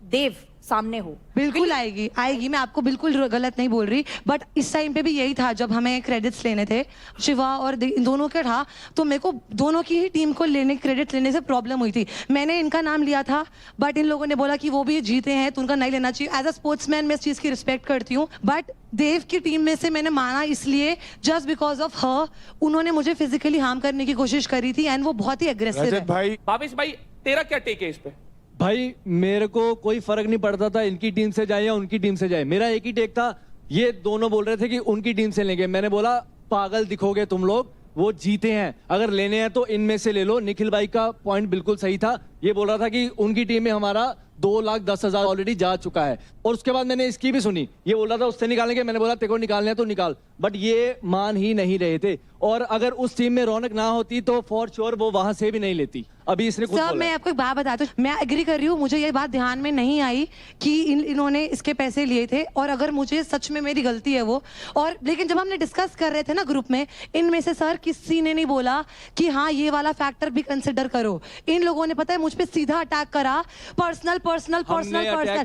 देव सामने हो? बिल्कुल आएगी, आएगी। मैं आपको बिल्कुल गलत नहीं बोल रही, बट इस टाइम पे भी यही था जब हमें क्रेडिट्स लेने थे, शिवा और इन दोनों के था, तो मेरे को दोनों की ही टीम को क्रेडिट लेने से प्रॉब्लम हुई थी। मैंने इनका नाम लिया था, बट इन लोगों ने बोला कि वो भी जीते हैं तो उनका नहीं लेना चाहिए। एज अ स्पोर्ट्समैन मैं इस चीज की रिस्पेक्ट करती हूँ, बट देव की टीम में से मैंने माना इसलिए जस्ट बिकॉज ऑफ हर, उन्होंने मुझे फिजिकली हार्म करने की कोशिश करी थी एंड वो बहुत ही एग्रेसिव है। भावेश भाई तेरा क्या टेक है इस पे? भाई मेरे को कोई फर्क नहीं पड़ता था इनकी टीम से जाए या उनकी टीम से जाए, मेरा एक ही टेक था। ये दोनों बोल रहे थे कि उनकी टीम से लेंगे, मैंने बोला पागल दिखोगे तुम लोग, वो जीते हैं, अगर लेने हैं तो इनमें से ले लो। निखिल भाई का पॉइंट बिल्कुल सही था, ये बोल रहा था कि उनकी टीम में हमारा 2,10,000 ऑलरेडी जा चुका है। और उसके बाद मैंने इसकी भी सुनी, ये बोल रहा था उससे निकालेंगे, मैंने बोला तेरे को निकालना है तो निकाल, बट ये मान ही नहीं रहे थे। और अगर उस टीम में रौनक ना होती तो फॉर श्योर वो वहां से भी नहीं लेती। अभी इसने कुछ सर मैं आपको एक बात बताती हूँ, मैं एग्री कर रही हूँ, मुझे ये बात ध्यान में नहीं आई कि इन्होंने इसके पैसे लिए थे, और अगर मुझे सच में मेरी गलती है वो, और लेकिन जब हमने डिस्कस कर रहे थे ना ग्रुप में, इनमें से सर किसी ने नहीं बोला कि हाँ ये वाला फैक्टर भी कंसिडर करो। इन लोगों ने पता है मुझ पे सीधा अटैक करा, पर्सनल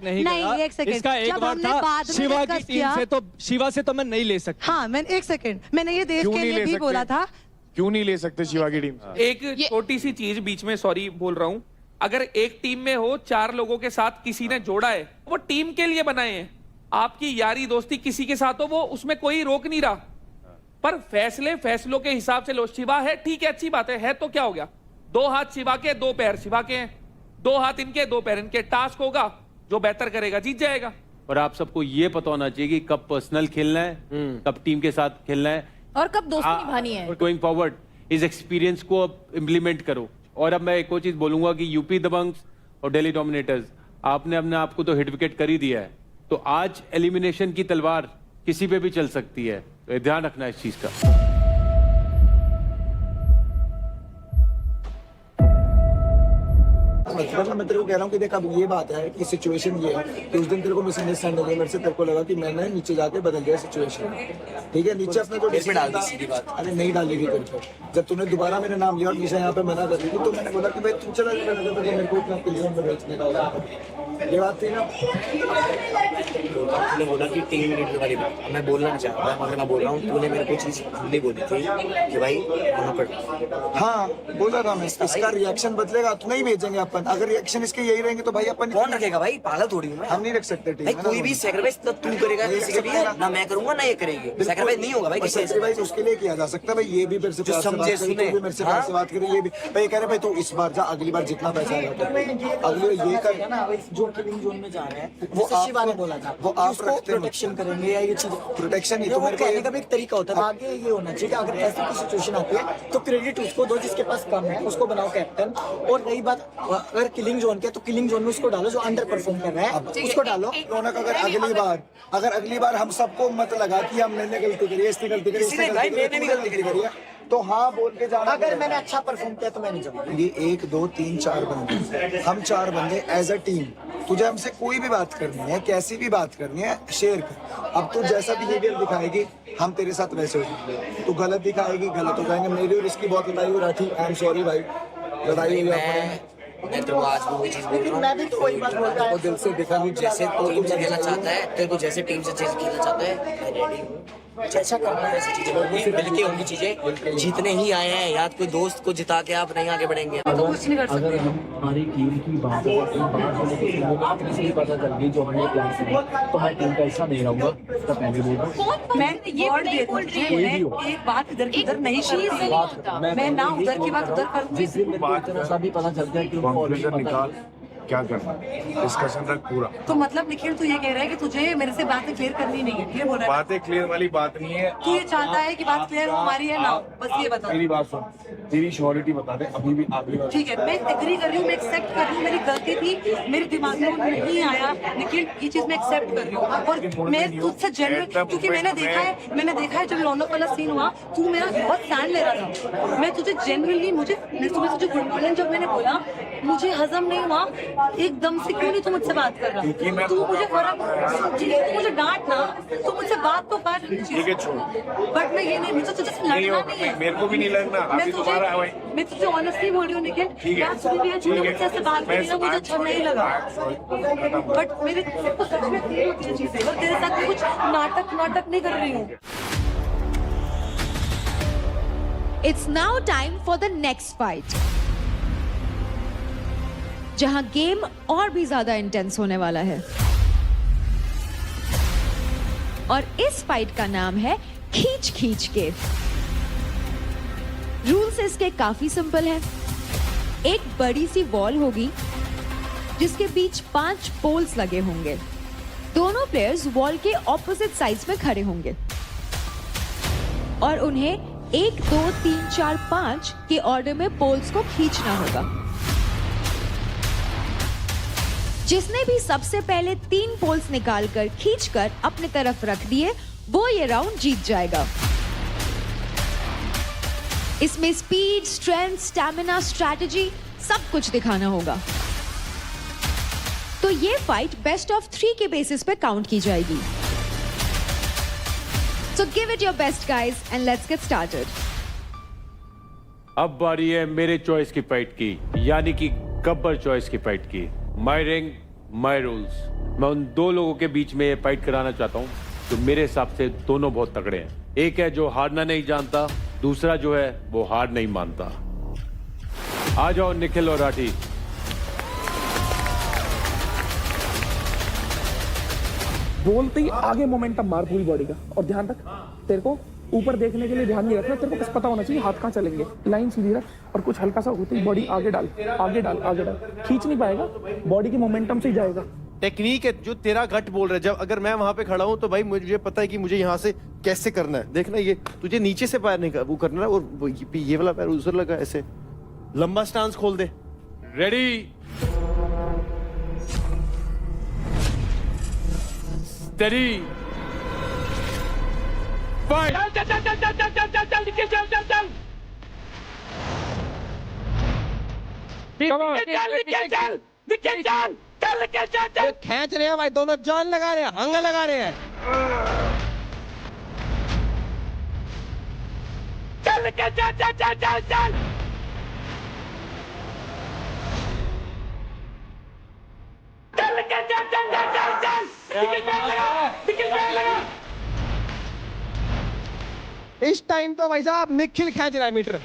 नहीं। एक सेकंड, जब हमने बाद में डिस्कस किया, शिवा से तो मैं नहीं ले सकता। हाँ मैंने एक सेकंड, मैंने ये देव के लिए भी बोला था। क्यों नहीं ले सकते शिवा की टीम? एक छोटी सी चीज बीच में, सॉरी बोल रहा हूं, अगर एक टीम में हो 4 लोगों के साथ किसी ने जोड़ा है, वो टीम के लिए बनाए हैं। आपकी यारी दोस्ती किसी के साथ हो, वो उसमें कोई रोक नहीं रहा, पर फैसलों के हिसाब से लो। शिवा है ठीक है, अच्छी बात है तो क्या हो गया? 2 हाथ शिवा के, 2 पैर शिवा के हैं, 2 हाथ इनके 2 पैर इनके। टास्क होगा, जो बेहतर करेगा जीत जाएगा। और आप सबको ये पता होना चाहिए कि कब पर्सनल खेलना है, कब टीम के साथ खेलना है, और कब दोस्ती निभानी है। गोइंग फॉरवर्ड इस एक्सपीरियंस को अब इम्प्लीमेंट करो। और अब मैं एक और चीज बोलूंगा कि यूपी दबंग्स और दिल्ली डोमिनेटर्स, आपने अपने आप को तो हिट विकेट कर ही दिया है, तो आज एलिमिनेशन की तलवार किसी पे भी चल सकती है, तो ध्यान रखना इस चीज का। मैं तेरे को कह रहा हूँ कि देख अब ये बात है कि सिचुएशन ये है कि उस दिन तेरे को मिसअंडरस्टैंडिंग है मेरे से, तेरे को लगा कि मैंने नीचे जाके बदल गया सिचुएशन, ठीक है? नीचे अपने जो डिसीजन था, अरे नहीं डाली थी करके, जब तूने दोबारा मेरा नाम लिया और निशा यहाँ पे मना कर दी थी, तो मैंने बोला कि भाई तू चला जाएगा, मेरे को इतना क्लियर में बेचने का होगा। ये बात थी ना, तूने बोला कि टीम लीडर वाली बात, मैं बोलना नहीं चाह रहा मगर मैं बोल रहा हूँ, तूने मेरे को चीज नहीं बोली थी कि भाई वहाँ पर। हाँ बोला था मैं, इसका रिएक्शन बदलेगा तो नहीं भेजेंगे अपन, अगर रिएक्शन इसके यही रहेंगे तो भाई अपन कौन रखेगा भाई, पागल थोड़ी हूँ मैं। हम नहीं रख सकते टीम भाई कोई भी सैक्रिफाइस तो तू करेगा किसी के लिए, ना मैं करूंगा ना ये करेगी, सैक्रिफाइस नहीं होगा भाई किसी से। सैक्रिफाइस उसके लिए किया जा सकता है भाई, ये भी मेरे से प्यार से बात करी, तू भी मेरे से प्यार से बात करी, ये भी भाई कह रहे भाई तू इस बार जा, अगली बार जितना पैसा आएगा अगली बार ये कर ना, जो किलिंग जोन में जा रहे हैं वो शिवा ने बोला था वो आप रखते प्रोटेक्शन करेंगे या ये चीज प्रोटेक्शन नहीं, तो तो मेरे को कहने का भी एक तरीका होता है। आगे ये होना चाहिए अगर ऐसी कोई सिचुएशन आती है तो क्रेडिट उसको दो जिसके पास कम है, उसको बनाओ कैप्टन। और रही बात अगर किलिंग जोन के, तो किलिंग जोन में उसको डालो जो अंडर परफॉर्म कर रहा है, उसको डालो। रौनक अगर अगली बार हम सबको मत लगा कि हम मैंने गलती करी, इसने गलती करी, इसने गलती करी है, तो हाँ बोल के जाना। अगर मैंने अच्छा परफॉर्म किया तो मैं नहीं जाऊंगा। ये 1 2 3 4 बंदे, हम 4 बंदे एज अ टीम, तुझे हमसे कोई भी बात करनी है, कैसी भी बात करनी है, शेयर कर। अब तू जैसा बिहेवियर दिखाएगी हम तेरे साथ वैसे हो जाएंगे, तू गलत दिखाएगी गलत हो जाएंगे। मेरी और इसकी बहुत लड़ाई हो रही थी, आई एम सॉरी भाई, लड़ाई हुई मैं तो आज वो चीज बोल रहा हूँ, मैं भी तो वही बात बोल रहा हूँ, दिल से दिखा भी, जैसे टीम से खेलना चाहता है तेरे को, जैसे टीम से खेलना चाहता है मैं रेडी हूँ, जैसा करना है वैसी चीजें मिलके होंगी, चीजें जीतने ही आए हैं, या कोई दोस्त को जिता के आप नहीं आगे बढ़ेंगे। तो कुछ नहीं कर सकते। हमारी टीम की बात है, किसी को पता चल गई जो हमने प्लान किया तो मैं टीम का हिस्सा नहीं रहूंगा, तो पहले बोल रहा हूँ। मैं ये नहीं बोल रही हूँ, एक बात इधर की इधर नहीं करती, मैं ना उधर की बात उधर करूँगी। जिस दिन बात भी पता चलता है कि निकाल क्या करना डिस्कशन रख पूरा। तो मतलब निखिल तू ये कह रहा है कि तुझे मेरे से बातें क्लियर करनी नहीं है, ये बोल रहा है? बातें क्लियर वाली बात नहीं है। तू ये चाहता है कि बात क्लियर हो हमारी है ना, बस ये बता। मेरी बात सुन, तेरी श्योरिटी बता दे अभी भी आखिरी बार। ठीक है, मैं एग्री कर रही हूँ, मैं एक्सेप्ट कर रही हूँ, मेरी गलती थी, मेरे दिमाग में वो नहीं आया निखिल, ये चीज मैं एक्सेप्ट कर रही हूँ। और मैं तुझसे जेन्युइन, क्योंकि मैंने देखा है जब रौनक वाला सीन हुआ तू मेरा बहुत स्टैंड ले रहा था, मैं तुझे जेन्युइनली, मुझे सुबह तुझे गुड मॉर्निंग जब मैंने बोला मुझे हजम नहीं हुआ, एकदम से क्यों नहीं तू मुझसे बात कर रहा, तू मुझे फर्क, तू मुझे डांट ना, तू मुझसे बात तो कर। ठीक है छोड़, बट मैं ये नहीं, मुझे तुझे लड़ना नहीं है, मेरे को भी नहीं लगना, अभी तुम्हारा है भाई। मैं तुझे ऑनेस्टली बोल रही हूँ निखिल, मुझसे ऐसे बात करी ना, मुझे अच्छा नहीं लगा, बट मेरे को सच में क्लियर होती है चीजें, और तेरे साथ मैं कुछ नाटक नहीं कर रही हूँ। It's now time for the next fight, जहां गेम और भी ज्यादा इंटेंस होने वाला है। और इस फाइट का नाम है खींच खींच के। रूल्स इसके काफी सिंपल है। एक बड़ी सी वॉल होगी जिसके बीच 5 पोल्स लगे होंगे। दोनों प्लेयर्स वॉल के ऑपोजिट साइड्स में खड़े होंगे और उन्हें 1 2 3 4 5 के ऑर्डर में पोल्स को खींचना होगा। जिसने भी सबसे पहले 3 पोल्स निकालकर खींचकर अपने तरफ रख दिए वो ये राउंड जीत जाएगा। इसमें स्पीड, स्ट्रेंथ, स्टैमिना, स्ट्रैटेजी सब कुछ दिखाना होगा। तो ये फाइट बेस्ट ऑफ 3 के बेसिस पे काउंट की जाएगी। So give it your best guys and let's get started. अब बारी है मेरे चॉइस की फाइट की, यानी कि गब्बर चॉइस की फाइट की। My ring my rules. मैं उन 2 लोगों के बीच में ये फाइट कराना चाहता हूँ जो मेरे हिसाब से दोनों बहुत तगड़े हैं। एक है जो हारना नहीं जानता, दूसरा जो है वो हार नहीं मानता। आ जाओ निखिल और राठी। बोलते ही आगे मोमेंटम मार पूरी बॉडी का, और ध्यान रख तेरे को ऊपर देखने के लिए ध्यान नहीं रखना, तेरे को बस पता होना चाहिए हाथ कहाँ चलेंगे। लाइन सीधी रख और कुछ हल्का सा होते ही बॉडी आगे डाल, आगे डाल, आगे डाल। खींच नहीं पाएगा, बॉडी के मोमेंटम से ही जाएगा। टेक्निक है जो तेरा गट बोल रहा है। जब अगर मैं वहां पे खड़ा हूं तो भाई मुझे पता है कि मुझे यहाँ से कैसे करना है। देखना ये तुझे नीचे से पैर नहीं वो करना है, और ये वाला पैर उधर लगा, ऐसे लंबा स्टांस खोल दे। Ready steady fight. चल चल चल चल चल चल चल निकल, चल चल चल चल खींच रहे हैं भाई, दोनों जान लगा रहे हैं, हंग लगा रहे हैं। चल चल चल चल चल चल चल इस टाइम तो भाई साहब निखिल खींच रहा है मीटर।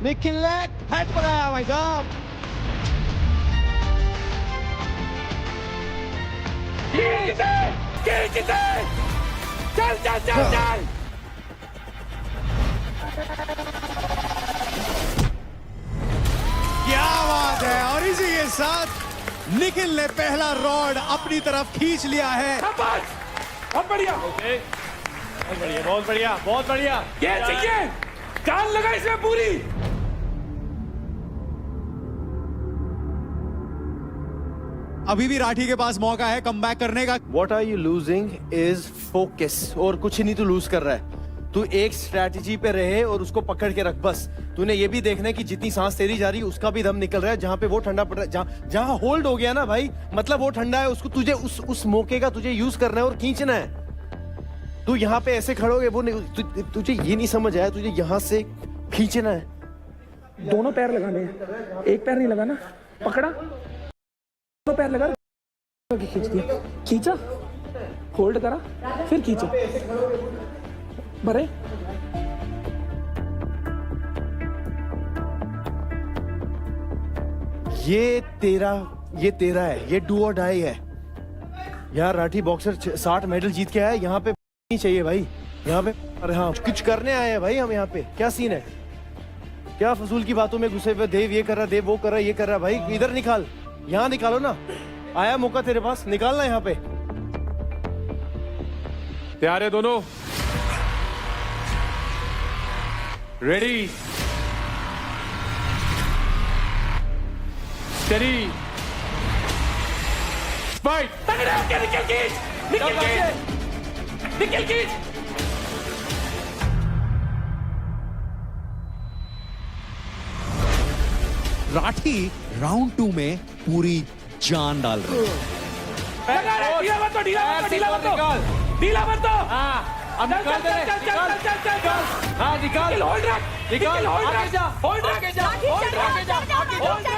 निखिल ने हेड बनाया भाई साहब। चल चल चल चल। क्या बात है। और इसी के साथ निखिल ने पहला रॉड अपनी तरफ खींच लिया है। बहुत बढ़िया, बहुत बढ़िया, बहुत बढ़िया, बहुत बढ़िया। ये चाहिए, जान लगा इसमें पूरी। अभी भी राठी के पास मौका है कमबैक करने का। What are you losing is focus, और कुछ नहीं तू लूज कर रहा है। तू एक स्ट्रैटेजी पे रहे और उसको पकड़ के रख बस। तूने ये भी देखना है कि जितनी सांस तेरी जा रही है उसका भी दम निकल रहा है। जहां पे वो ठंडा पड़ रहा है, जहां होल्ड हो गया ना भाई, मतलब वो ठंडा है, उसको तुझे उस मौके का तुझे यूज करना है और खींचना है। तू यहाँ पे ऐसे खड़ोगे वो नहीं, तुझे ये नहीं समझ आया, तुझे यहाँ से खींचना है। दोनों पैर लगाने हैं, एक पैर नहीं लगाना। पकड़ा, दोनों पैर लगा, खींच दिया, खींचा, होल्ड करा, फिर खींचा, भरे। ये तेरा है, ये डू और डाई है यार। राठी बॉक्सर 60 मेडल जीत के आया, यहाँ पे नहीं चाहिए भाई, यहाँ पे। अरे हाँ, कुछ करने आए हैं भाई हम यहाँ पे। क्या सीन है, क्या फजूल की बातों में घुसे हुए। देव ये कर रहा, देव वो कर रहा, ये कर रहा। भाई इधर निकाल, यहाँ निकालो ना। आया मौका तेरे पास, निकालना यहाँ पे। तैयार है दोनों? Ready, steady, fight. निकल खींच। राठी राउंड 2 में पूरी जान डाल रहे हैं। ढीला मत दो, ढीला मत दो। अब निकाल दे, निकाल। हाँ निकाल, होल्ड रख, निकाल, आगे जा, होल्ड रख, जा, होल्ड रख, आगे जा, होल्ड रख,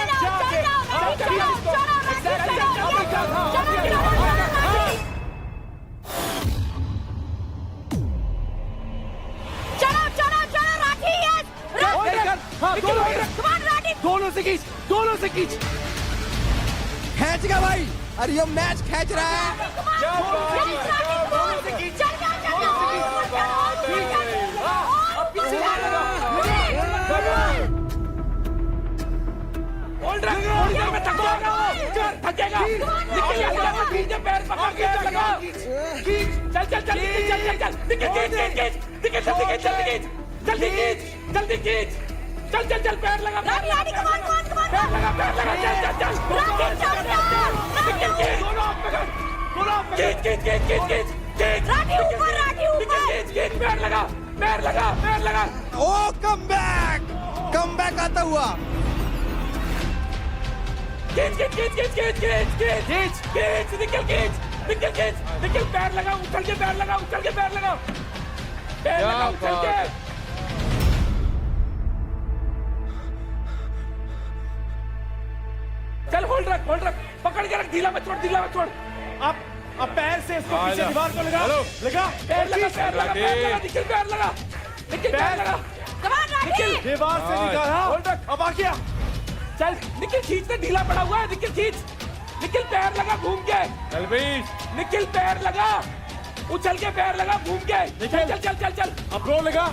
दोनों से खींच, दोनों से खींच। खींचेगा भाई। अरे ये मैच खींच रहा है। थकेगा। पैर पकड़ के लगा। चल चल चल जल्दी खींच, जल्दी खींच, चल चल चल, पैर लगा, पैर लगा, पैर लगा, चल चल चल, दोनों खींच, पैर लगा, पैर लगा, पैर लगा। ओ कम बैक आता हुआ। निकल, पैर लगा, उछल के पैर लगा, उछल के पैर लगा, पैर लगा, उछल के। चल होल्ड रख, पकड़ के रख, ढीला मत छोड़। अब पैर से इसको पीछे दीवार को लगा। पैर लगा, निकल, पैर लगा, दीवार से निकाल। होल्ड रख, अब आ गया। चल निकल, खींचते, ढीला पड़ा हुआ है, निकल खींच, निकल, पैर लगा घूम के, निकल, पैर लगा, उछल के पैर लगा घूम के। चल चल चल चल, अब रो लगा,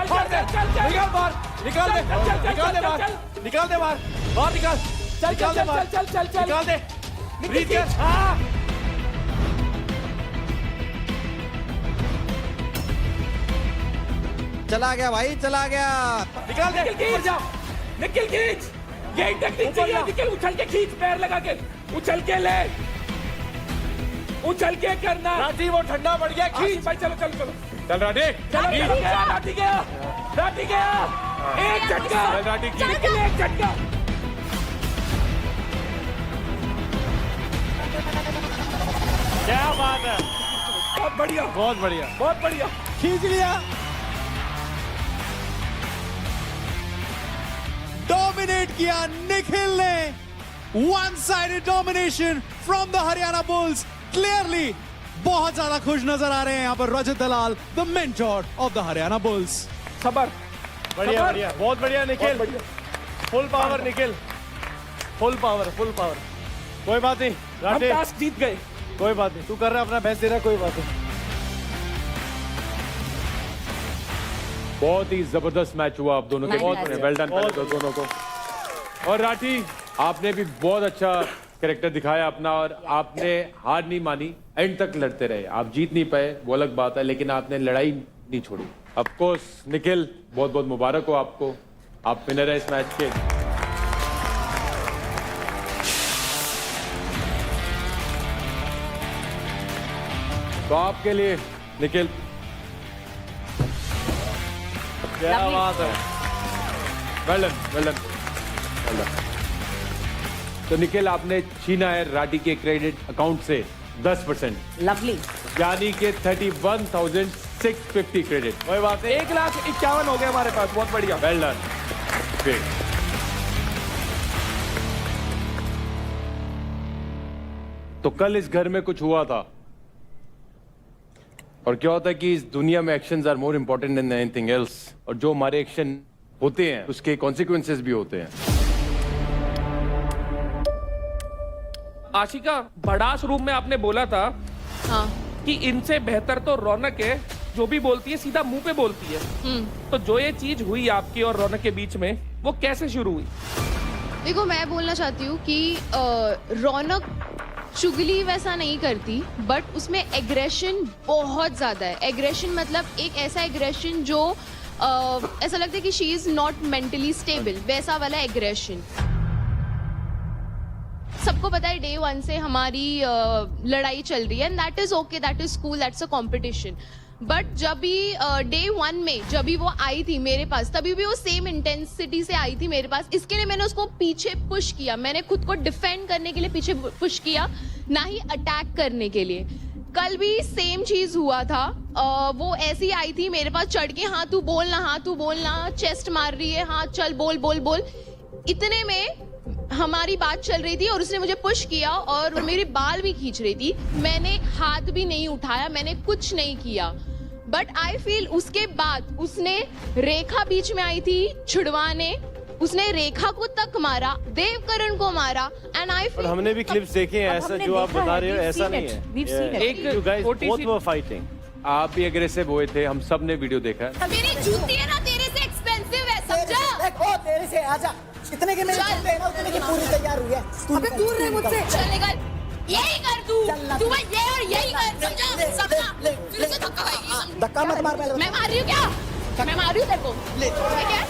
फाड़ दे, निकाल बाहर, निकाल दे बाहर, निकाल दे बाहर, निकाल। चल निकाल दे, ब्रीथ कर। चला गया भाई, चला गया। निकाल दे, ऊपर जाओ, निकल खींच, यही टेक्निक चाहिए। निकल, उछल के खींच, पैर लगा के, उछल के ले, उछल के करना। राठी वो ठंडा पड़ गया, खींच भाई। चलो चल राठी, राठी गया, एक झटका, एक झटका। क्या बात है, बहुत बढ़िया, बहुत बढ़िया, बहुत बढ़िया, खींच लिया। डोमिनेट किया निखिल ने. One sided domination from the Haryana bulls. Clearly बहुत ज्यादा खुश नजर आ रहे हैं यहाँ पर Rajat Dalal, the mentor of the Haryana bulls. खबर बढ़िया बढ़िया, बहुत बढ़िया Nikhil. Full power Nikhil, full power, full power. कोई बात नहीं हम राठे, टास्क जीत गए. कोई बात नहीं, तू कर रहा है अपना बेस्ट दे रहा है, कोई बात नहीं. बहुत ही जबरदस्त मैच हुआ आप दोनों के. बहुत वेल डन दोनों को. और राठी, आपने भी बहुत अच्छा कैरेक्टर दिखाया अपना, और आपने हार नहीं मानी, एंड तक लड़ते रहे. आप जीत नहीं पाए वो अलग बात है, लेकिन आपने लड़ाई नहीं छोड़ी. ऑफ कोर्स निखिल, बहुत बहुत मुबारक हो आपको, आप विनर है इस मैच के. तो आपके लिए निखिल, क्या बात है. Well done, well done, well done. तो निखिल, आपने छीना है राठी के क्रेडिट अकाउंट से 10%, लवली. यानी कि 31,650 क्रेडिट. कोई बात नहीं. 1,51,000 हो गए हमारे पास. बहुत बढ़िया. Well done, great. तो कल इस घर में कुछ हुआ था, और क्या होता है कि इस दुनिया में actions are more important than anything else, और जो हमारे एक्शन होते हैं उसके कॉन्सिक्वेंसेस भी होते हैं. आशिका, भड़ास रूम में आपने बोला था कि इनसे बेहतर तो रौनक है, जो भी बोलती है सीधा मुंह पे बोलती है. तो जो ये चीज हुई आपकी और रौनक के बीच में, वो कैसे शुरू हुई? देखो, मैं बोलना चाहती हूँ कि रौनक चुगली वैसा नहीं करती, बट उसमें एग्रेशन बहुत ज्यादा है. एग्रेशन मतलब एक ऐसा एग्रेशन जो ऐसा लगता है कि she is not mentally stable, वैसा वाला एग्रेशन. सबको पता है डे 1 से हमारी लड़ाई चल रही है, and that is okay, that is cool, that's a competition. But जब भी डे 1 में जब भी वो आई थी मेरे पास, तभी भी वो सेम इंटेंसिटी से आई थी मेरे पास. इसके लिए मैंने उसको पीछे पुश किया, मैंने खुद को डिफेंड करने के लिए पीछे पुश किया, ना ही अटैक करने के लिए. कल भी सेम चीज हुआ था. वो ऐसी आई थी मेरे पास चढ़ के, हाँ तू बोलना, हाँ तू बोलना, चेस्ट मार रही है, हाँ चल बोल बोल बोल. इतने में हमारी बात चल रही थी और उसने मुझे पुश किया और मेरे बाल भी खींच रही थी. मैंने हाथ भी नहीं उठाया, मैंने कुछ नहीं किया. बट आई फील उसके बाद उसने, रेखा बीच में आई थी छुड़वाने, उसने रेखा को तक मारा, देवकरण को मारा, एंड आई फील. हमने भी क्लिप्स देखे हैं, ऐसा जो आप बता रहे हो ऐसा नहीं है. एक You guys छोटी both सी were fighting. आप भी एग्रेसिव हुए थे, हम सब ने वीडियो देखा है. मेरी जूती है ना तेरे से एक्सपेंसिव है, समझा? देखो तेरे से आजा, इतने के मेरे जूते हैं ना, उतने की पूरी तैयार हुई है. अबे दूर रह मुझसे. चल निकल, यही कर तू भाई, ये और यही कर, समझा? सबका फिर से धक्का खाएगी. धक्का मत मार पहले. मैं मार रही हूँ क्या? मैं मार रही हूँ तेरे को. ठीक है?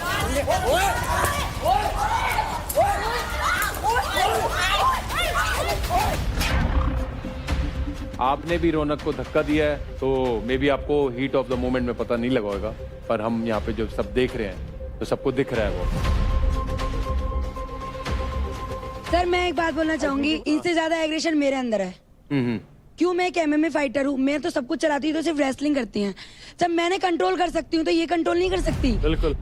आपने भी रौनक को धक्का दिया है, तो मे बी आपको हीट ऑफ द मोमेंट में पता नहीं लगा होगा, पर हम यहाँ पे जो सब देख रहे हैं तो सबको दिख रहा है वो. सर, मैं एक बात बोलना चाहूंगी, इनसे ज्यादा एग्रेशन मेरे अंदर है. क्यों? मैं एक MMA फाइटर हूँ, मैं तो सब कुछ चलाती हूँ, तो सिर्फ रेसलिंग करती हैं. जब मैंने कंट्रोल कर सकती हूँ तो ये कंट्रोल नहीं कर सकती. बिल्कुल.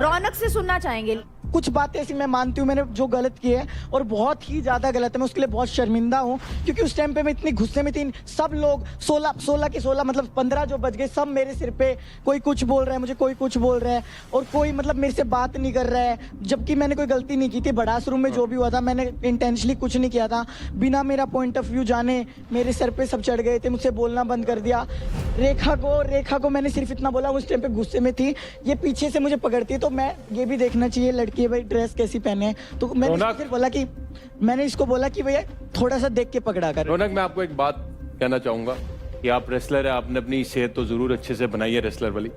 रौनक से सुनना चाहेंगे. कुछ बातें ऐसी मैं मानती हूँ मैंने जो गलत की है, और बहुत ही ज्यादा गलत है. मैं उसके लिए बहुत शर्मिंदा हूँ, क्योंकि उस टाइम पे मैं इतनी गुस्से में थी. सब लोग 16 के 16 मतलब 15 जो बज गए, सब मेरे सिर पे, कोई कुछ बोल रहा है मुझे, कोई कुछ बोल रहा है, और कोई मतलब मेरे से बात नहीं कर रहा है, जबकि मैंने कोई गलती नहीं की थी. बड़ास रूम में जो भी हुआ था, मैंने इंटेंशनली कुछ नहीं किया था. बिना मेरा पॉइंट ऑफ व्यू जाने मेरे सर पे सब चढ़ गए थे, मुझसे बोलना बंद कर दिया. रेखा को मैंने सिर्फ इतना बोला, उस टाइम पे गुस्से में थी, ये पीछे से मुझे पकड़ती है, तो मैं ये भी देखना चाहिए लड़की है भाई, ड्रेस कैसी पहने हैं. तो मैंने इसको बोला कि भैया थोड़ा सा देख के पकड़ा कर. रौनक, मैं आपको एक बात कहना चाहूंगा कि आप रेसलर है, आपने अपनी सेहत तो जरूर अच्छे से बनाई है रेसलर वाली,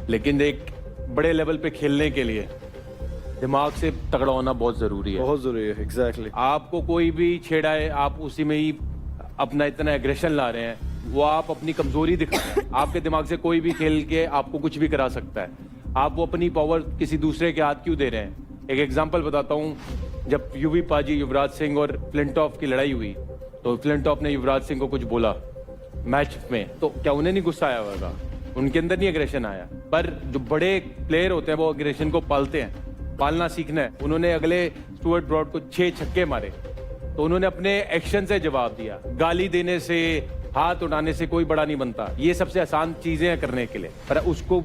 लेकिन एक बड़े लेवल पे खेलने के लिए दिमाग से तगड़ा होना बहुत जरूरी है. बहुत जरूरी है. एग्जैक्टली. आपको कोई भी छेड़ा है, आप उसी में ही अपना इतना एग्रेशन ला रहे हैं, वो आप अपनी कमजोरी दिखा रहे हैं. आपके दिमाग से कोई भी खेल के आपको कुछ भी करा सकता है. आप वो अपनी पावर किसी दूसरे के हाथ क्यों दे रहे हैं? एक एग्जांपल बताता हूँ. जब यूवी पाजी, युवराज सिंह और फ्लिंटॉफ की लड़ाई हुई, तो फ्लिंटॉफ ने युवराज सिंह को कुछ बोला मैच में, तो क्या उन्हें नहीं गुस्सा आया होगा? उनके अंदर नहीं एग्रेशन आया. पर जो बड़े प्लेयर होते हैं वो एग्रेशन को पालते हैं, पालना सीखना है, उन्होंने अगले स्टुअर्ट ब्रॉड को 6 छक्के मारे, तो उन्होंने अपने एक्शन से जवाब दिया। गाली देने से, हाथ उठाने से कोई बड़ा नहीं बनता। ये सबसे आसान चीजें हैं करने के लिए, पर उसको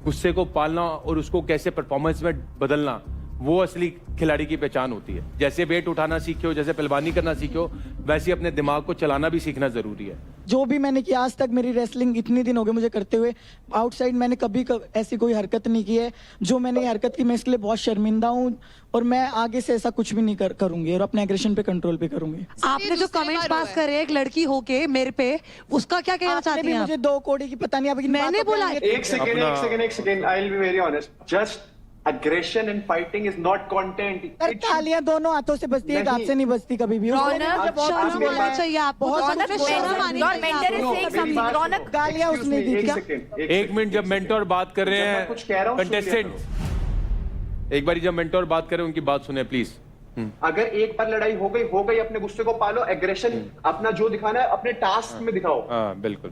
गुस्से को पालना और उसको कैसे परफॉर्मेंस में बदलना, वो असली खिलाड़ी की पहचान होती है। जैसे वेट उठाना सीखे हो, जैसे पहलवानी करना सीखे हो, वैसे अपने दिमाग को चलाना भी सीखना जरूरी है। जो भी मैंने किया आज तक, मेरी रेसलिंग इतने दिन हो गए मुझे करते हुए, आउटसाइड मैंने कभी ऐसी कोई हरकत नहीं की है। जो मैंने ये हरकत की, मैं इसके लिए बहुत शर्मिंदा हूँ और मैं आगे से ऐसा कुछ भी नहीं करूंगी और अपने एग्रेशन पे कंट्रोल पे करूंगी। आपने जो कमेंट्स पास करे एक लड़की होके मेरे पे, उसका क्या कहना चाहती हैं? मुझे 2 कोड़ी की पता नहीं, अब मैंने बोला एक second, I will be very honest, just aggression and fighting is not content. तालियां दोनों हाथों से बजती है, हाथ से नहीं बजती कभी भी। चाहिए आपको, गालियां उसने दी क्या? एक मिनट, जब मेंटोर बात कर रहे हैं, कुछ कह रहा हूं, कंटेस्टेंट एक बार जब मेंटोर बात करें उनकी बात सुने प्लीज। अगर एक बार लड़ाई हो गई, अपने गुस्से को पालो, एग्रेशन अपना जो दिखाना है अपने टास्क में दिखाओ। हाँ बिल्कुल,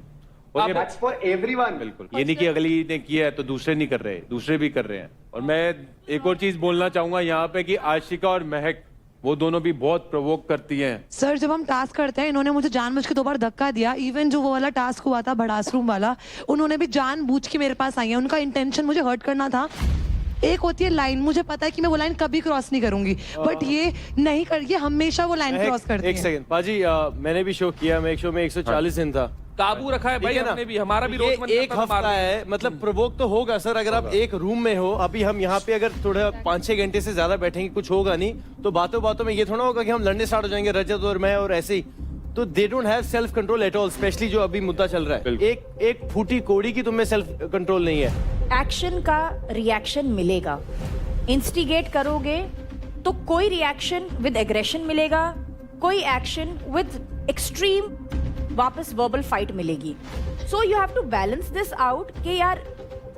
That's for everyone. बिल्कुल। ये नहीं कि अगली ने किया है तो दूसरे नहीं कर रहे, दूसरे भी कर रहे हैं। और मैं एक और चीज बोलना चाहूंगा यहाँ पे कि आशिका और महक, वो दोनों भी बहुत प्रोवोक करती हैं। सर जब हम टास्क करते हैं, इन्होंने मुझे जानबूझ के 2 बार धक्का दिया। इवन जो वो वाला टास्क हुआ था भड़ास रूम वाला, उन्होंने भी जानबूझ के मेरे पास आई है। उनका इंटेंशन मुझे हर्ट करना था। एक होती है लाइन, मुझे पता है कि मैं वो लाइन कभी क्रॉस नहीं करूंगी, बट ये नहीं कर, ये हमेशा वो लाइन क्रॉस करती है। एक सेकंड पाजी, मैंने भी शो किया, मैं एक शो में 140 दिन था। काबू रखा है भाई हमने भी, हमारा भी रोज एक हफ्ता है, मतलब प्रोवोक तो होगा सर। अगर आप एक रूम में हो, अभी हम यहाँ पे अगर थोड़ा 5-6 घंटे से ज्यादा बैठेंगे, कुछ होगा नहीं, तो बातों बातों में ये थोड़ा होगा कि हम लड़ने स्टार्ट हो जाएंगे, रजत और मैं और ऐसे ही। तो they don't have self control at all, specially जो अभी मुद्दा चल रहा है। एक फूटी कोड़ी की तुम्हें सेल्फ कंट्रोल नहीं है। एक्शन का रिएक्शन मिलेगा, इंस्टिगेट करोगे तो कोई रिएक्शन विद एग्रेशन मिलेगा, कोई एक्शन विद एक्सट्रीम वापस वर्बल फाइट मिलेगी। So you have to balance this out कि यार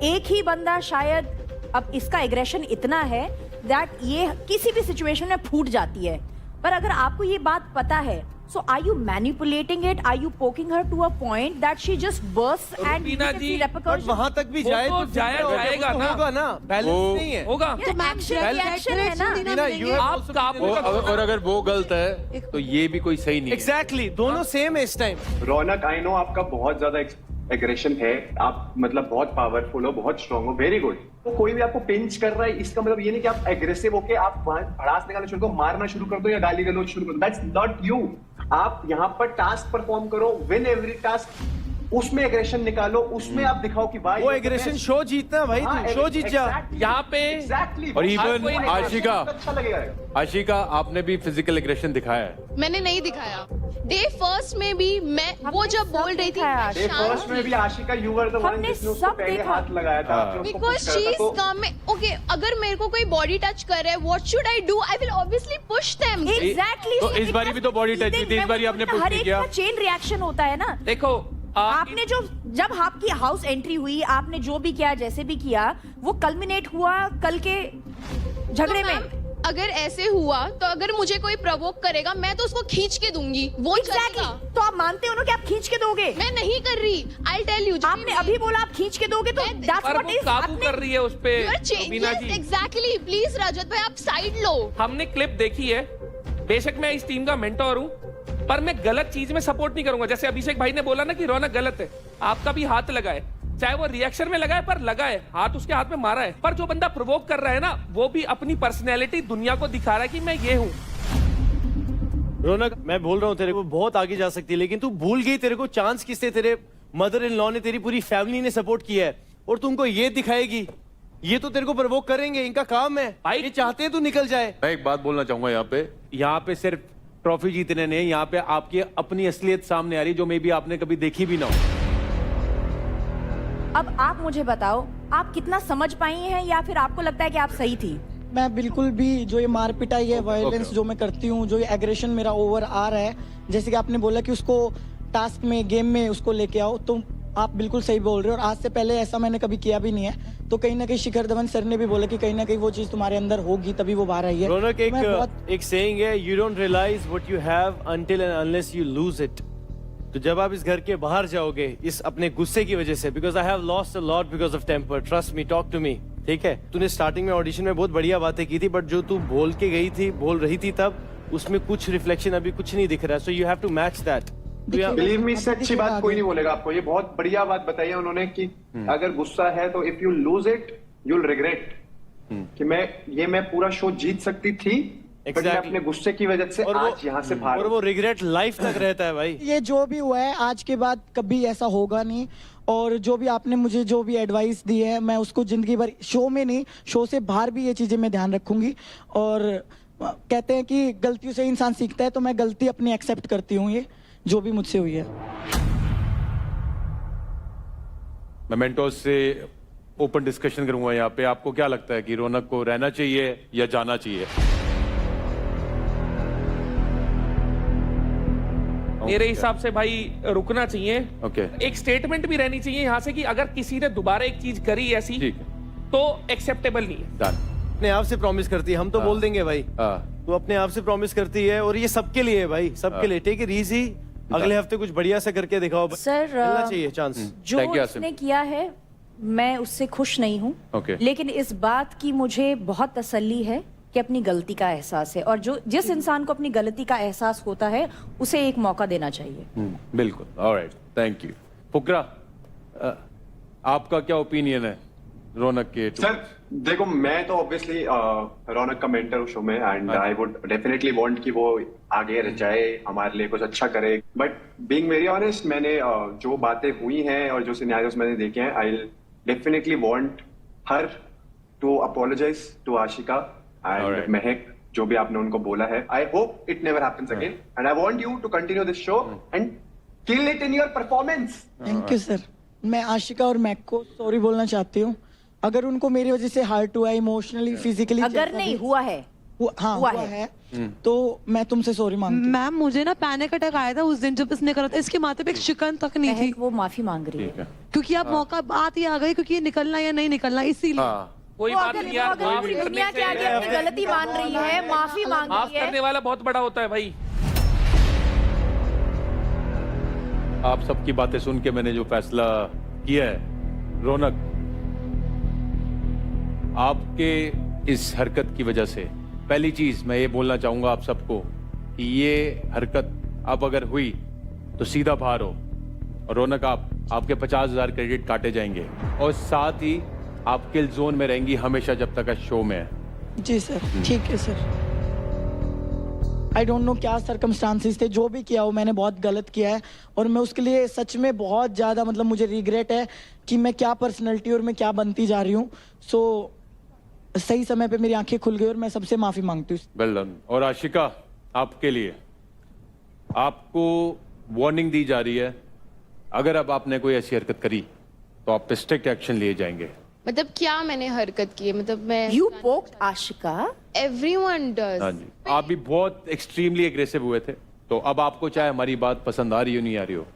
एक ही बंदा शायद, अब इसका एग्रेशन इतना है दैट ये किसी भी सिचुएशन में फूट जाती है, पर अगर आपको ये बात पता है, so are you manipulating it? Are you poking her to a point that she just bursts and you can see repercussions? वहां तक भी जाए तो जाएगा ना, होगा ना, बैलेंस नहीं है, होगा तो एक्शन है ना। आप काबू, और अगर वो गलत है तो ये भी कोई सही नहीं है। एग्जैक्टली, दोनों सेम है इस टाइम। रौनक, आई नो आपका बहुत ज्यादा एग्रेशन है, आप मतलब बहुत पावरफुल हो, बहुत स्ट्रांग हो, वेरी गुड। तो कोई भी आपको पिंच कर रहा है, इसका मतलब ये नहीं कि आप एग्रेसिव होके आप भड़ास निकालना शुरू करो, मारना शुरू कर दो या गाली गलौज शुरू कर दो। That's not you. आप यहाँ पर टास्क परफॉर्म करो, विन एवरी टास्क, उसमें एग्रेशन निकालो, उसमें आप दिखाओ कि भाई वो एग्रेशन शो जीतना भाई, तू शो जीत जा यहाँ पे। एग्जैक्टली। और इवन आशिका, अच्छा लगेगा। आशिका आपने भी फिजिकल एग्रेशन दिखाया है। मैंने नहीं दिखाया। डे फर्स्ट में भी मैं, वो जब बोल रही थी, डे फर्स्ट में भी Ashika, you were the one जिसने उसको पहले हाथ लगाया था, because she is come. Okay, अगर मेरे को कोई बॉडी टच कर रहा है, what should I do? I will obviously push them. Exactly. तो इस बारी भी तो बॉडी टच थी, इस बारी आपने पुश नहीं किया। चेन रिएक्शन होता है ना। देखो आपने जो, जब आपकी हाउस एंट्री हुई, आपने जो भी किया, जैसे भी किया, वो कल्मिनेट हुआ कल के झगड़े में। अगर ऐसे हुआ तो अगर मुझे कोई प्रवोक करेगा, मैं तो उसको खींच के दूंगी। वो एग्जैक्टली। तो आप मानते हो ना कि आप खींच के दोगे? मैं नहीं कर रही। आई टेल यू, आपने अभी बोला आप खींच के दोगे, तो दैट्स व्हाट इज। काबू कर रही है उस पे। एग्जैक्टली। प्लीज रजत भाई, आप साइड लो। हमने क्लिप देखी है, बेशक मैं इस टीम का मेंटोर हूँ, पर मैं गलत चीज में सपोर्ट नहीं करूंगा। जैसे अभिषेक भाई ने बोला ना कि रौनक गलत है, आपका भी हाथ लगाए, चाहे वो रिएक्शन में लगाए, पर लगाए, हाथ उसके हाथ में मारा है। पर जो बंदा प्रोवोक कर रहा है ना, वो भी अपनी पर्सनैलिटी दुनिया को दिखा रहा है कि मैं ये हूँ। रौनक, मैं बोल रहा हूँ तेरे को बहुत आगे जा सकती है, लेकिन तू भूल गई तेरे को चांस किससे, तेरे मदर इन लॉ ने, तेरी पूरी फैमिली ने सपोर्ट किया है, और तुमको ये दिखाएगी। ये तो तेरे को प्रवोक करेंगे, इनका काम है भाई, ये चाहते हैं तू निकल जाए। मैं एक बात बोलना चाहूंगा यहाँ पे सिर्फ ट्रॉफी जीतने नहीं, यहाँ पे आपकी अपनी असलियत सामने आ रही, जो मे बी आपने कभी देखी भी ना हो। अब आप मुझे बताओ, आप कितना समझ पाई हैं, या फिर आपको लगता है कि आप सही थी? मैं बिल्कुल भी, जो ये मार पिटाई है, वायलेंस जो मैं करती हूँ, जो ये एग्रेशन मेरा ओवर आ रहा है, जैसे कि आपने बोला कि उसको टास्क में, गेम में उसको लेके आओ, तो आप बिल्कुल सही बोल रहे हो। और आज से पहले ऐसा मैंने कभी किया भी नहीं है। तो कहीं ना कहीं शिखर धवन सर ने भी बोला कि कहीं ना कहीं वो चीज तुम्हारे अंदर होगी, तभी वो बाहर आई है। रौनक, एक सेइंग है, you don't realise what you have until and unless you lose it. तो जब आप इस घर के बाहर जाओगे, इस अपने गुस्से की वजह से, because I have lost a lot because of temper, trust me, talk to me, ठीक है, तूने स्टार्टिंग में ऑडिशन में बहुत बढ़िया बातें की थी, बट जो तू बोल के गई थी, बोल रही थी तब, उसमें कुछ रिफ्लेक्शन अभी कुछ नहीं दिख रहा है. So you have to match that. Believe me, इससे अच्छी बात कोई नहीं बोलेगा आपको. ये बहुत बढ़िया बात बताई है उन्होंने कि अगर गुस्सा है तो if you lose it you will regret. कि मैं पूरा शो जीत सकती थी, but मैं अपने गुस्से की वजह से आज यहाँ से बाहर. और वो रिग्रेट लाइफ तक रहता है भाई. ये जो भी हुआ है आज के बाद कभी ऐसा होगा नहीं. और जो भी आपने मुझे जो भी एडवाइस दी है, मैं उसको जिंदगी भर, शो में नहीं, शो से बाहर भी ये चीजें मैं ध्यान रखूंगी. और कहते हैं कि गलतियों से इंसान सीखता है, तो मैं गलती अपनी एक्सेप्ट करती हूँ, ये जो भी मुझसे हुई है. मैं मेंटोर्स से ओपन डिस्कशन करूंगा यहाँ पे. आपको क्या लगता है कि रौनक को रहना चाहिए या जाना चाहिए? मेरे हिसाब से भाई रुकना चाहिए. ओके. एक स्टेटमेंट भी रहनी चाहिए यहाँ से कि अगर किसी ने दोबारा एक चीज करी ऐसी तो एक्सेप्टेबल नहीं है. डन. अपने आप से प्रॉमिस करती है, हम तो बोल देंगे भाई. तू अपने आप से प्रॉमिस करती है और ये सबके लिए है भाई, सबके लिए. Take it easy. अगले हफ्ते कुछ बढ़िया से करके दिखाओ. सर मिलना चाहिए चांस. जो उसने किया है मैं उससे खुश नहीं हूँ. लेकिन इस बात की मुझे बहुत तसल्ली है कि अपनी गलती का एहसास है, और जो जिस इंसान को अपनी गलती का एहसास होता है उसे एक मौका देना चाहिए. बिल्कुल. Alright, thank you. फुकरा, आपका क्या ओपिनियन है रौनक के? सर देखो, मैं तो ऑब्वियसली रौनक का मेंटर हूँ शो में, and I would definitely want कि वो आगे रह जाए, हमारे लिए कुछ अच्छा करे. बट बीइंग वेरी ऑनेस्ट, मैंने जो बातें हुई हैं और जो सिनेरियोस मैंने देखे हैं, I definitely want her to apologise to Ashika and Mahak, जो भी आपने उनको बोला है. I hope it never happens again, and I want you to continue this show and kill it in your performance. Thank you sir. मैं आशिका और Mac को sorry बोलना चाहती हूँ. अगर उनको मेरी वजह से हर्ट हुआ, इमोशनली, फिजिकली, अगर नहीं हुआ है, हुआ है तो मैं तुमसे सॉरी मांगती हूँ. मैम मुझे ना पैनिक अटैक आया था उस दिन जब इसने करा था. इसके माथे पे एक शिकन तक नहीं थी. वो माफी मांग रही है क्योंकि अब मौका बात ही आ गई, क्योंकि ये निकलना या नहीं निकलना, इसीलिए. कोई बात नहीं यार, माफी दुनिया के आगे अपनी गलती मान रही है, माफी मांग माफ रही है. करने वाला बहुत बड़ा होता है भाई. आप सबकी बातें सुन के मैंने जो फैसला किया है, रौनक, आपके इस हरकत की वजह से पहली चीज मैं ये बोलना चाहूंगा आप सबको कि ये हरकत अब अगर हुई तो सीधा बाहर हो. और रौनक, आपके 50,000 क्रेडिट काटे जाएंगे और साथ ही आप किल जोन में रहेंगी हमेशा जब तक शो में है. जी सर, ठीक है सर. आई डोंट नो क्या सरकमस्टांसिस थे, जो भी किया हो मैंने बहुत गलत किया है, और मैं उसके लिए सच में बहुत ज्यादा, मतलब मुझे रिग्रेट है कि मैं क्या पर्सनैलिटी और मैं क्या बनती जा रही हूँ. सो सही समय पे मेरी आंखें खुल गई और मैं सबसे माफी मांगती हूँ. Well done. और आशिका, आपके लिए आपको वार्निंग दी जा रही है, अगर अब आपने कोई ऐसी हरकत करी तो आप पे स्ट्रिक्ट एक्शन लिए जाएंगे. मतलब क्या मैंने हरकत की है? मतलब मैं You poked Ashika. Everyone does. हाँ जी, आप भी बहुत एक्सट्रीमली एग्रेसिव हुए थे. तो अब आपको चाहे हमारी बात पसंद आ रही हो नहीं आ रही हो,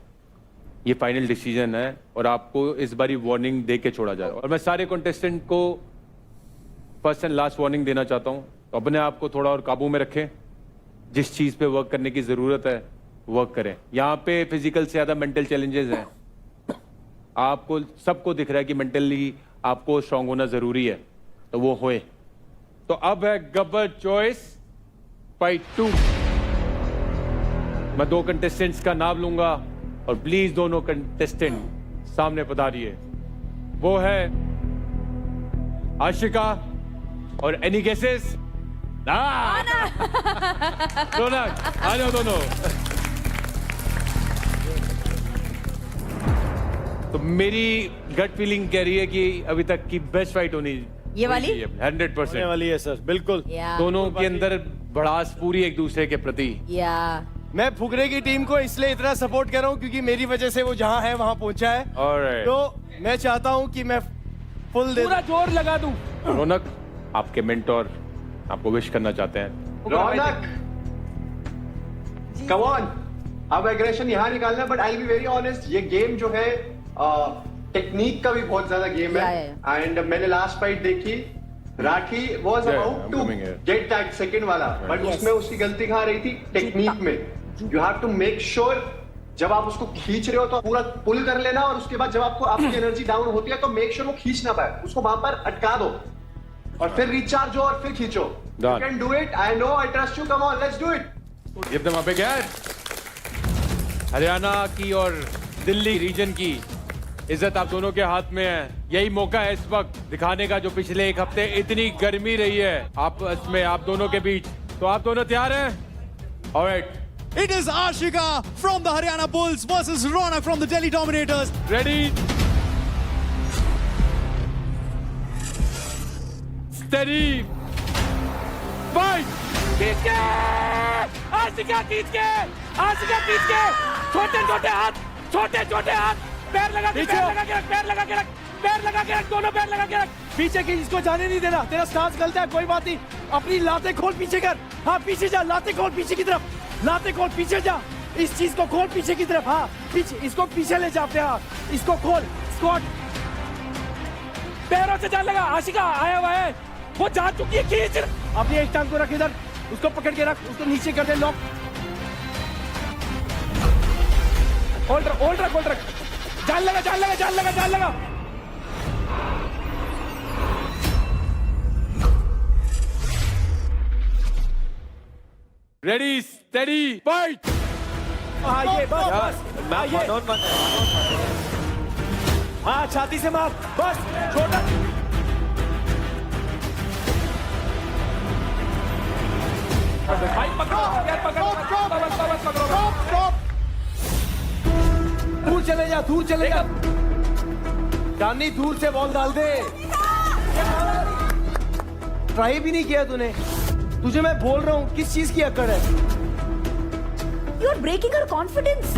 ये फाइनल डिसीजन है और आपको इस बारी वार्निंग दे के छोड़ा जाए. और मैं सारे कंटेस्टेंट को फर्स्ट एंड लास्ट वार्निंग देना चाहता हूँ, तो अपने आप को थोड़ा और काबू में रखें. जिस चीज पे वर्क करने की जरूरत है वर्क करें. यहाँ पे फिजिकल से ज्यादा मेंटल चैलेंजेस हैं. आपको सबको दिख रहा है कि मेंटली आपको स्ट्रांग होना जरूरी है, तो वो होए. तो अब है गब्बर चॉइस फाइट 2. मैं 2 कंटेस्टेंट्स का नाम लूंगा और प्लीज दोनों कंटेस्टेंट सामने पधारिए. वो है आशिका और एनी गेसेस? रौनक, आ जाओ दोनों. तो मेरी गट फीलिंग कह रही है कि अभी तक की बेस्ट फाइट होनी ये वाली 100% वाली है सर. बिल्कुल. दोनों के अंदर भड़ास पूरी एक दूसरे के प्रति. मैं फुकरे की टीम को इसलिए इतना सपोर्ट कर रहा हूँ क्योंकि मेरी वजह से वो जहाँ है वहाँ पहुंचा है. तो मैं चाहता हूँ कि मैं फुल पूरा जोर लगा दूं. रौनक, आपके मेंटोर आपको विश करना चाहते हैं. रौनक, कम ऑन, अब एग्रेशन यहाँ निकालना. But I be very honest, ये गेम जो है टेक्निक का भी बहुत ज्यादा गेम है. एंड मैंने लास्ट फाइट देखी, Rathi was about to get that second वाला, बट उसमें उसकी गलती कहाँ रही थी? टेक्निक में. You have to make sure जब आप उसको खींच रहे हो तो पूरा पुल कर लेना, और उसके बाद जब आपको आपकी एनर्जी डाउन होती है तो मेक श्योर वो खींच ना पाए, उसको वहां पर अटका दो और फिर रिचार्ज हो और फिर खींचो. You can do it. I know, I trust you. Come on, let's do it. Give them a big hand. Haryana की और दिल्ली रीजन की इज्जत आप दोनों के हाथ में है. यही मौका है इस वक्त दिखाने का, जो पिछले एक हफ्ते इतनी गर्मी रही है आपस में आप दोनों के बीच. तो आप दोनों तैयार हैं? Alright. It is Ashika from the Haryana Bulls versus Ronak from the Delhi Dominators. Ready? Steady. Fight. खींच के आशिका, खींच के आशिका, खींच के छोटे छोटे हाथ, छोटे छोटे हाथ, पैर लगा के, पैर लगा के रख, पैर लगा के रख, पैर लगा के रख, दोनों पैर लगा के रख. पीछे की इसको जाने नहीं देना. तेरा स्टांस गलत है, कोई बात नहीं. अपनी लाते खोल पीछे कर. हाँ पीछे जा, लाते खोल पीछे की तरफ, लाते खोल पीछे जा. इस चीज को खोल पीछे की तरफ. हाँ पीछे, इसको पीछे ले जा अपने हाथ, इसको खोल. स्क्वाट, पैरों से जान लगा. आशिका आया हुआ है, वो जा चुकी है. खींच अपनी एक टांग को रख इधर, उसको पकड़ के रख, उसको नीचे कर दे. लॉक, होल्ड रख, होल्ड रख, होल्ड रख. जान लगा, जान लगा, जान लगा, जान लगा. Ready, steady, fight. हाँ ये बस, बस. हाँ छाती से मार, बस. छोटा भाई पकड़ो, यार पकड़ो. दूर चले जा, दूर चले जा. चांदनी दूर से बॉल डाल दे. ट्राई भी नहीं किया तूने. तुझे मैं बोल रहा हूँ किस चीज की अकड़ है. You are breaking her confidence.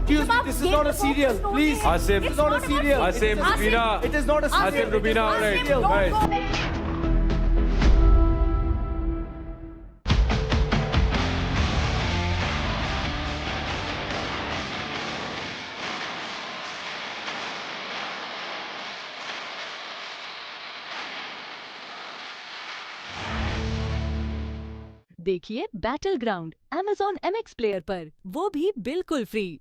This is not a serial, please. Asim, It's not a serial. Asim, Rubina. It is not a serial. Asim, Rubina, all right. Right. देखिए battle ground Amazon MX player पर, वो भी बिल्कुल free.